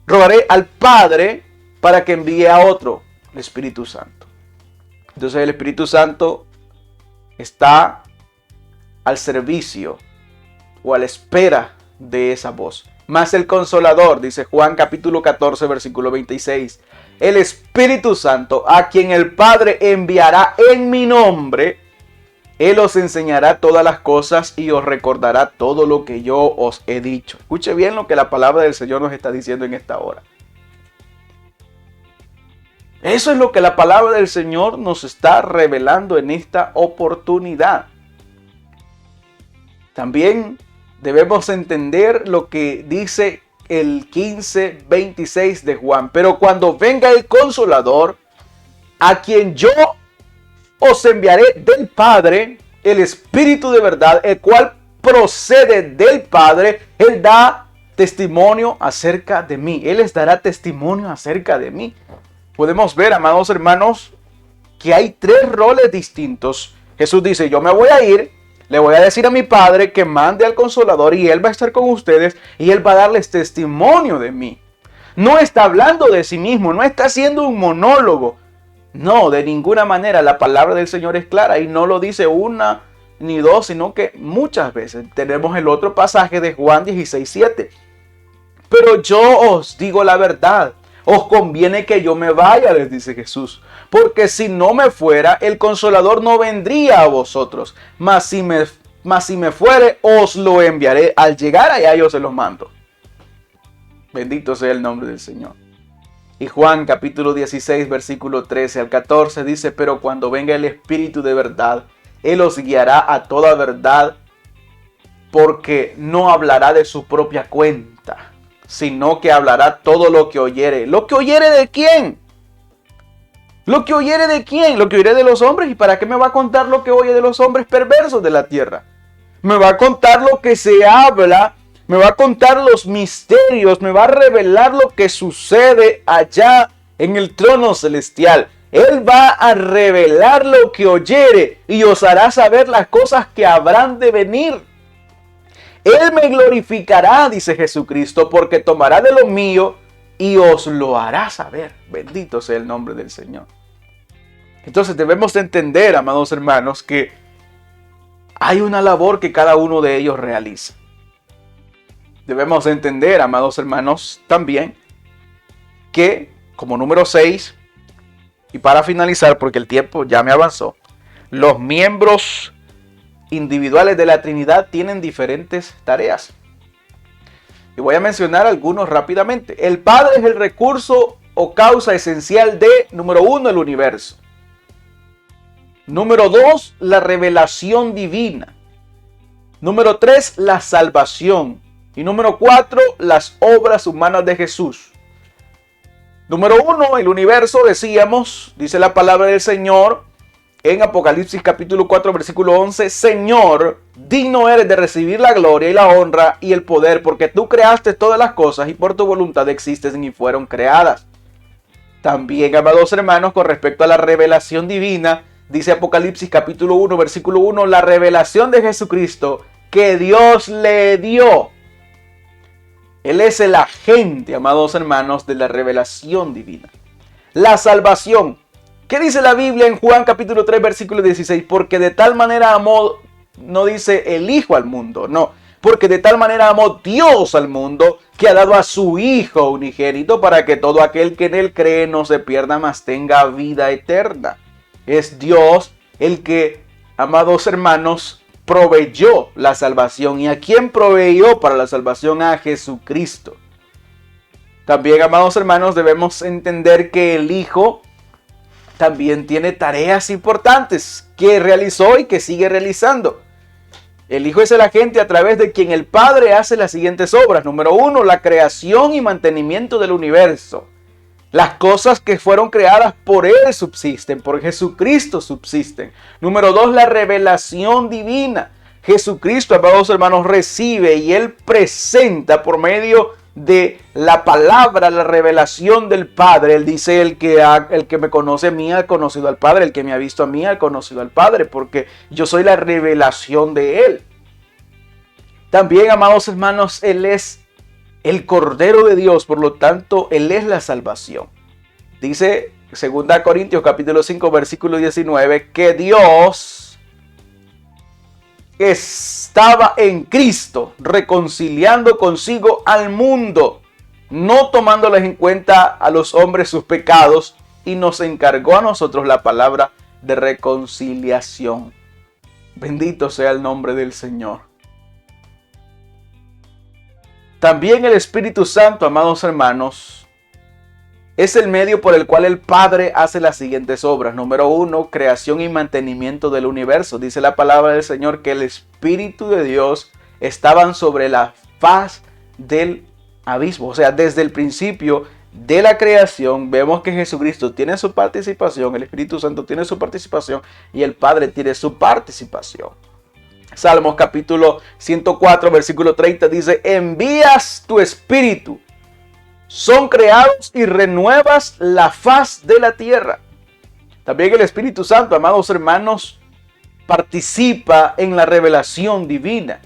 rogaré al Padre para que envíe a otro, el Espíritu Santo. Entonces el Espíritu Santo está al servicio o a la espera de esa voz. Más el Consolador, dice Juan capítulo 14, versículo 26. El Espíritu Santo, a quien el Padre enviará en mi nombre, Él os enseñará todas las cosas y os recordará todo lo que yo os he dicho. Escuche bien lo que la palabra del Señor nos está diciendo en esta hora. Eso es lo que la palabra del Señor nos está revelando en esta oportunidad. También debemos entender lo que dice el 15:26 de Juan. Pero cuando venga el Consolador, a quien yo os enviaré del Padre, el Espíritu de verdad, el cual procede del Padre, Él da testimonio acerca de mí. Él les dará testimonio acerca de mí. Podemos ver, amados hermanos, que hay tres roles distintos. Jesús dice, yo me voy a ir, le voy a decir a mi Padre que mande al Consolador y Él va a estar con ustedes y Él va a darles testimonio de mí. No está hablando de sí mismo, no está haciendo un monólogo. No, de ninguna manera. La palabra del Señor es clara y no lo dice una ni dos, sino que muchas veces. Tenemos el otro pasaje de Juan 16:7. Pero yo os digo la verdad. Os conviene que yo me vaya, les dice Jesús. Porque si no me fuera, el Consolador no vendría a vosotros. Mas si me fuere, os lo enviaré. Al llegar allá yo se los mando. Bendito sea el nombre del Señor. Y Juan capítulo 16, versículo 13 al 14 dice, pero cuando venga el Espíritu de verdad, Él os guiará a toda verdad, porque no hablará de su propia cuenta, sino que hablará todo lo que oyere. ¿Lo que oyere de quién? ¿Lo que oyere de quién? Lo que oyere de los hombres. ¿Y para qué me va a contar lo que oye de los hombres perversos de la tierra? Me va a contar lo que se habla. Me va a contar los misterios, me va a revelar lo que sucede allá en el trono celestial. Él va a revelar lo que oyere y os hará saber las cosas que habrán de venir. Él me glorificará, dice Jesucristo, porque tomará de lo mío y os lo hará saber. Bendito sea el nombre del Señor. Entonces debemos entender, amados hermanos, que hay una labor que cada uno de ellos realiza. Debemos entender, amados hermanos, también que como número 6, y para finalizar porque el tiempo ya me avanzó, los miembros individuales de la Trinidad tienen diferentes tareas. Y voy a mencionar algunos rápidamente. El Padre es el recurso o causa esencial de, número 1, el universo. Número 2, la revelación divina. Número 3, la salvación. Y número 4, las obras humanas de Jesús. Número 1, el universo, decíamos, dice la palabra del Señor en Apocalipsis capítulo 4, versículo 11. Señor, digno eres de recibir la gloria y la honra y el poder, porque tú creaste todas las cosas y por tu voluntad existen y fueron creadas. También, amados hermanos, con respecto a la revelación divina, dice Apocalipsis capítulo 1, versículo 1, la revelación de Jesucristo, que Dios le dio. Él es el agente, amados hermanos, de la revelación divina. La salvación. ¿Qué dice la Biblia en Juan capítulo 3, versículo 16? Porque de tal manera amó, no dice el Hijo al mundo, no. Porque de tal manera amó Dios al mundo, que ha dado a su Hijo unigénito, para que todo aquel que en él cree no se pierda, mas tenga vida eterna. Es Dios el que, amados hermanos, proveyó la salvación. ¿Y a quién proveyó para la salvación? A Jesucristo. También, amados hermanos, debemos entender que el Hijo también tiene tareas importantes que realizó y que sigue realizando. El Hijo es el agente a través de quien el Padre hace las siguientes obras. Número 1, la creación y mantenimiento del universo. Las cosas que fueron creadas por Él subsisten, por Jesucristo subsisten. Número 2, la revelación divina. Jesucristo, amados hermanos, recibe y Él presenta por medio de la palabra, la revelación del Padre. Él dice, el que me conoce a mí ha conocido al Padre, el que me ha visto a mí ha conocido al Padre, porque yo soy la revelación de Él. También, amados hermanos, Él es el Cordero de Dios, por lo tanto, Él es la salvación. Dice 2 Corintios capítulo 5, versículo 19, que Dios estaba en Cristo, reconciliando consigo al mundo, no tomándoles en cuenta a los hombres sus pecados, y nos encargó a nosotros la palabra de reconciliación. Bendito sea el nombre del Señor. También el Espíritu Santo, amados hermanos, es el medio por el cual el Padre hace las siguientes obras. Número 1, creación y mantenimiento del universo. Dice la palabra del Señor que el Espíritu de Dios estaban sobre la faz del abismo. O sea, desde el principio de la creación vemos que Jesucristo tiene su participación, el Espíritu Santo tiene su participación y el Padre tiene su participación. Salmos capítulo 104, versículo 30 dice, envías tu espíritu, son creados y renuevas la faz de la tierra. También el Espíritu Santo, amados hermanos, participa en la revelación divina.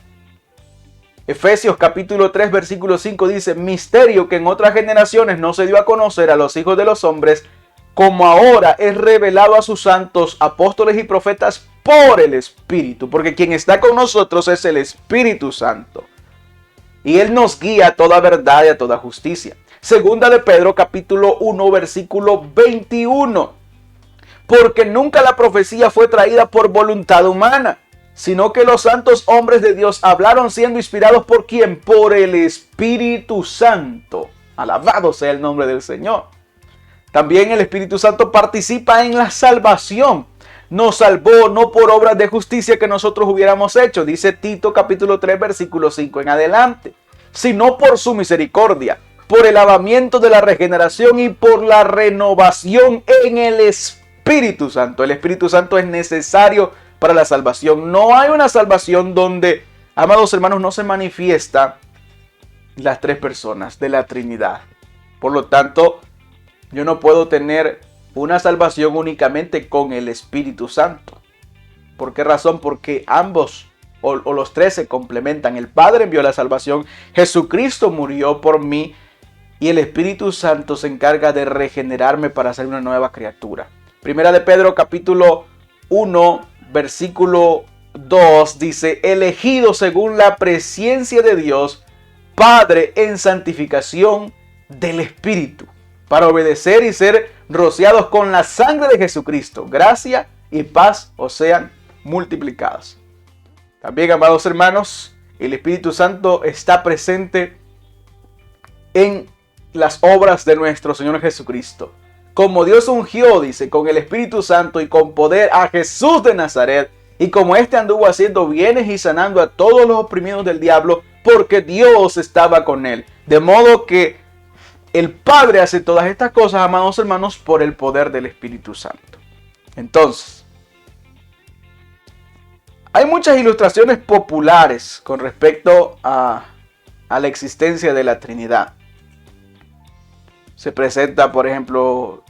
Efesios capítulo 3, versículo 5 dice, misterio que en otras generaciones no se dio a conocer a los hijos de los hombres, como ahora es revelado a sus santos apóstoles y profetas por el Espíritu, porque quien está con nosotros es el Espíritu Santo. Y Él nos guía a toda verdad y a toda justicia. Segunda de Pedro capítulo 1, versículo 21. Porque nunca la profecía fue traída por voluntad humana, sino que los santos hombres de Dios hablaron siendo inspirados ¿por quién? Por el Espíritu Santo. Alabado sea el nombre del Señor. También el Espíritu Santo participa en la salvación. Nos salvó no por obras de justicia que nosotros hubiéramos hecho, dice Tito capítulo 3 versículo 5 en adelante, sino por su misericordia, por el lavamiento de la regeneración y por la renovación en el Espíritu Santo. El Espíritu Santo es necesario para la salvación. No hay una salvación donde, amados hermanos, no se manifiesta las tres personas de la Trinidad. Por lo tanto, yo no puedo tener una salvación únicamente con el Espíritu Santo. ¿Por qué razón? Porque ambos o los tres se complementan. El Padre envió la salvación, Jesucristo murió por mí y el Espíritu Santo se encarga de regenerarme para ser una nueva criatura. Primera de Pedro capítulo 1 versículo 2 dice, elegido según la presciencia de Dios, Padre en santificación del Espíritu, para obedecer y ser rociados con la sangre de Jesucristo. Gracia y paz os sean multiplicadas. También, amados hermanos, el Espíritu Santo está presente en las obras de nuestro Señor Jesucristo. Como Dios ungió, dice, con el Espíritu Santo y con poder a Jesús de Nazaret, y como éste anduvo haciendo bienes y sanando a todos los oprimidos del diablo, porque Dios estaba con él. De modo que el Padre hace todas estas cosas, amados hermanos, por el poder del Espíritu Santo. Entonces, hay muchas ilustraciones populares con respecto a la existencia de la Trinidad. Se presenta, por ejemplo,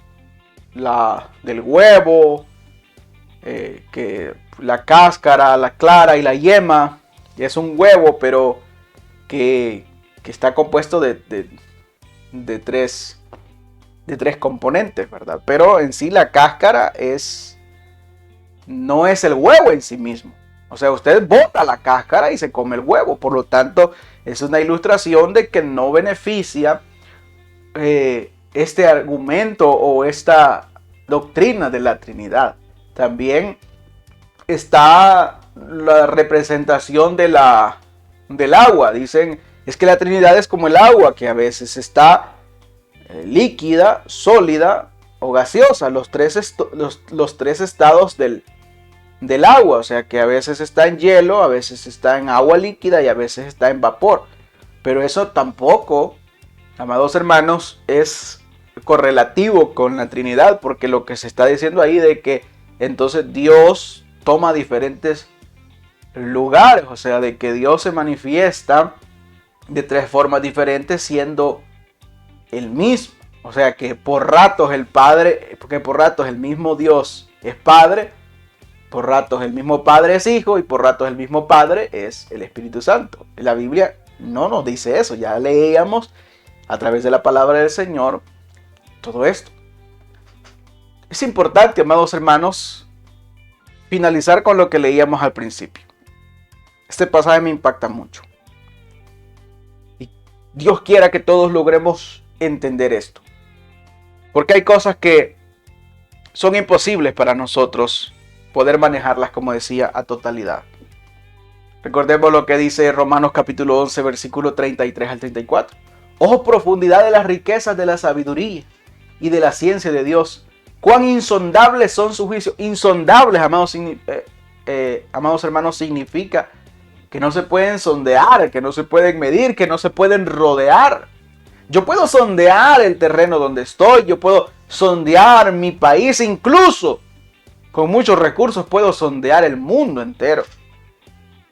la del huevo, que la cáscara, la clara y la yema. Es un huevo, pero que está compuesto de tres componentes, ¿verdad? Pero en sí la cáscara no es el huevo en sí mismo. O sea, usted bota la cáscara y se come el huevo. Por lo tanto, es una ilustración de que no beneficia este argumento o esta doctrina de la Trinidad. También está la representación del agua. Dicen, es que la Trinidad es como el agua, que a veces está líquida, sólida o gaseosa. Los tres estados del agua. O sea, que a veces está en hielo, a veces está en agua líquida y a veces está en vapor. Pero eso tampoco, amados hermanos, es correlativo con la Trinidad, porque lo que se está diciendo ahí de que entonces Dios toma diferentes lugares, o sea, de que Dios se manifiesta de tres formas diferentes siendo el mismo. O sea, que por ratos el Padre, porque por ratos el mismo Dios es Padre, por ratos el mismo Padre es Hijo y por ratos el mismo Padre es el Espíritu Santo. La Biblia no nos dice eso, ya leíamos a través de la palabra del Señor todo esto. Es importante, amados hermanos, finalizar con lo que leíamos al principio. Este pasaje me impacta mucho. Y Dios quiera que todos logremos entender esto. Porque hay cosas que son imposibles para nosotros poder manejarlas, como decía, a totalidad. Recordemos lo que dice Romanos capítulo 11, versículo 33 al 34. Oh, profundidad de las riquezas de la sabiduría y de la ciencia de Dios. Cuán insondables son sus juicios. Insondables, amados hermanos, significa que no se pueden sondear, que no se pueden medir, que no se pueden rodear. Yo puedo sondear el terreno donde estoy, yo puedo sondear mi país, incluso con muchos recursos puedo sondear el mundo entero.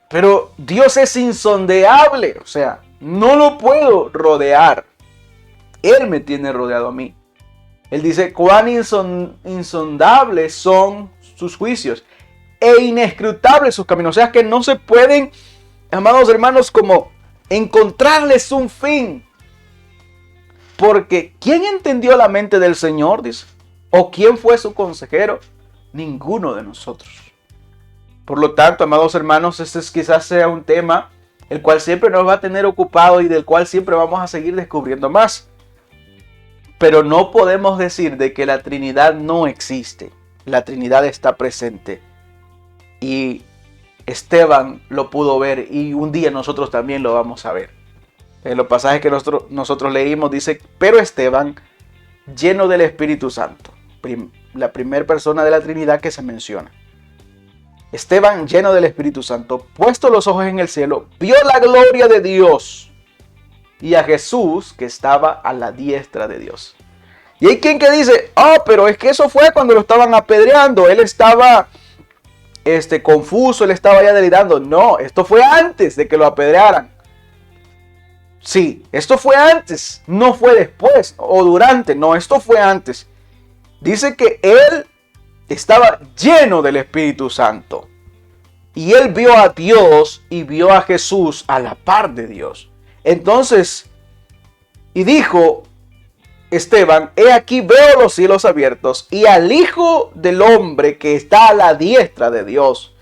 Pero Dios es insondeable, o sea, no lo puedo rodear. Él me tiene rodeado a mí. Él dice, cuán insondables son sus juicios e inescrutables sus caminos. O sea que no se pueden, amados hermanos, como encontrarles un fin. Porque ¿quién entendió la mente del Señor? Dice. ¿O quién fue su consejero? Ninguno de nosotros. Por lo tanto, amados hermanos, este quizás sea un tema el cual siempre nos va a tener ocupado y del cual siempre vamos a seguir descubriendo más. Pero no podemos decir de que la Trinidad no existe. La Trinidad está presente. Y Esteban lo pudo ver y un día nosotros también lo vamos a ver. En los pasajes que nosotros leímos dice, pero Esteban, lleno del Espíritu Santo. La primera persona de la Trinidad que se menciona. Esteban, lleno del Espíritu Santo, puesto los ojos en el cielo, vio la gloria de Dios y a Jesús que estaba a la diestra de Dios. Y hay quien que dice, pero es que eso fue cuando lo estaban apedreando, él estaba confuso, él estaba ya delirando. No, esto fue antes de que lo apedrearan. Sí, esto fue antes, no fue después o durante, no, esto fue antes. Dice que él estaba lleno del Espíritu Santo. Y él vio a Dios y vio a Jesús a la par de Dios. Entonces, y dijo Esteban, he aquí veo los cielos abiertos y al Hijo del Hombre que está a la diestra de Dios.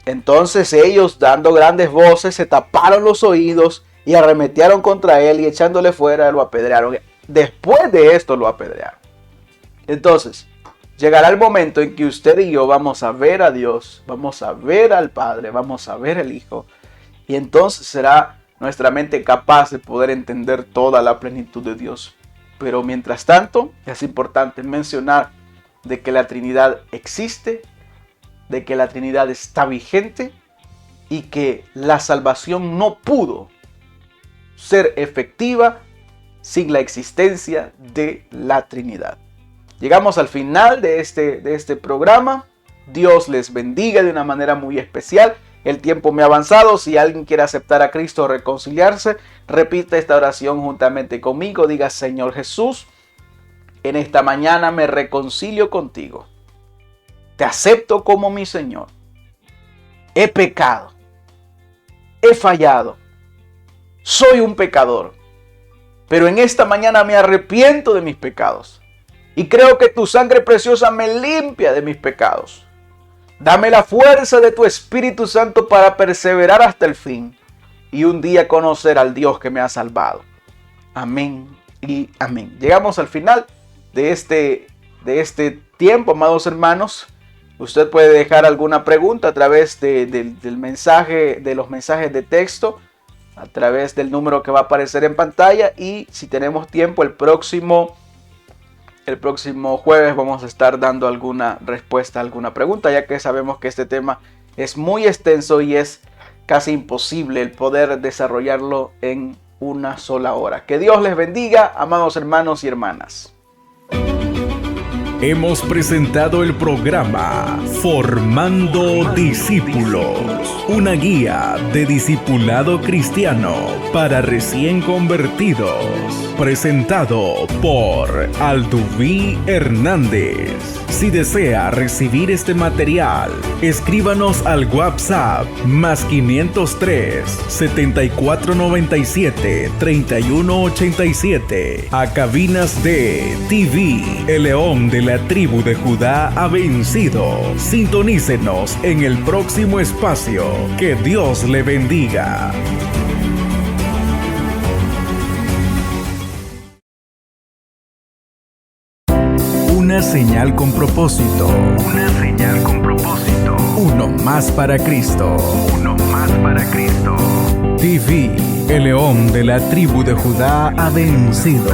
Entonces ellos, dando grandes voces, se taparon los oídos y arremetieron contra él y echándole fuera lo apedrearon. Después de esto lo apedrearon. Entonces, llegará el momento en que usted y yo vamos a ver a Dios, vamos a ver al Padre, vamos a ver al Hijo. Y entonces será nuestra mente capaz de poder entender toda la plenitud de Dios. Pero mientras tanto, es importante mencionar de que la Trinidad existe, de que la Trinidad está vigente y que la salvación no pudo ser efectiva sin la existencia de la Trinidad. Llegamos al final de este programa. Dios les bendiga de una manera muy especial. El tiempo me ha avanzado. Si alguien quiere aceptar a Cristo o reconciliarse, repita esta oración juntamente conmigo. Diga, Señor Jesús, en esta mañana me reconcilio contigo. Te acepto como mi Señor. He pecado. he fallado, soy un pecador, pero en esta mañana me arrepiento de mis pecados y creo que tu sangre preciosa me limpia de mis pecados. Dame la fuerza de tu Espíritu Santo para perseverar hasta el fin y un día conocer al Dios que me ha salvado. Amén y amén. Llegamos al final de este tiempo, amados hermanos. Usted puede dejar alguna pregunta a través del mensaje, de los mensajes de texto, a través del número que va a aparecer en pantalla, y si tenemos tiempo el próximo jueves vamos a estar dando alguna respuesta a alguna pregunta, ya que sabemos que este tema es muy extenso y es casi imposible el poder desarrollarlo en una sola hora. Que Dios les bendiga, amados hermanos y hermanas.
Hemos presentado el programa Formando Discípulos, una guía de discipulado cristiano para recién convertidos, presentado por Alduví Hernández. Si desea recibir este material, escríbanos al WhatsApp +503 7497 3187 a cabinas de TV. El león de la tribu de Judá ha vencido. Sintonícenos en el próximo espacio. Que Dios le bendiga. Una señal con propósito. Una señal con propósito. Uno más para Cristo. Uno más para Cristo. TV, el león de la tribu de Judá ha vencido.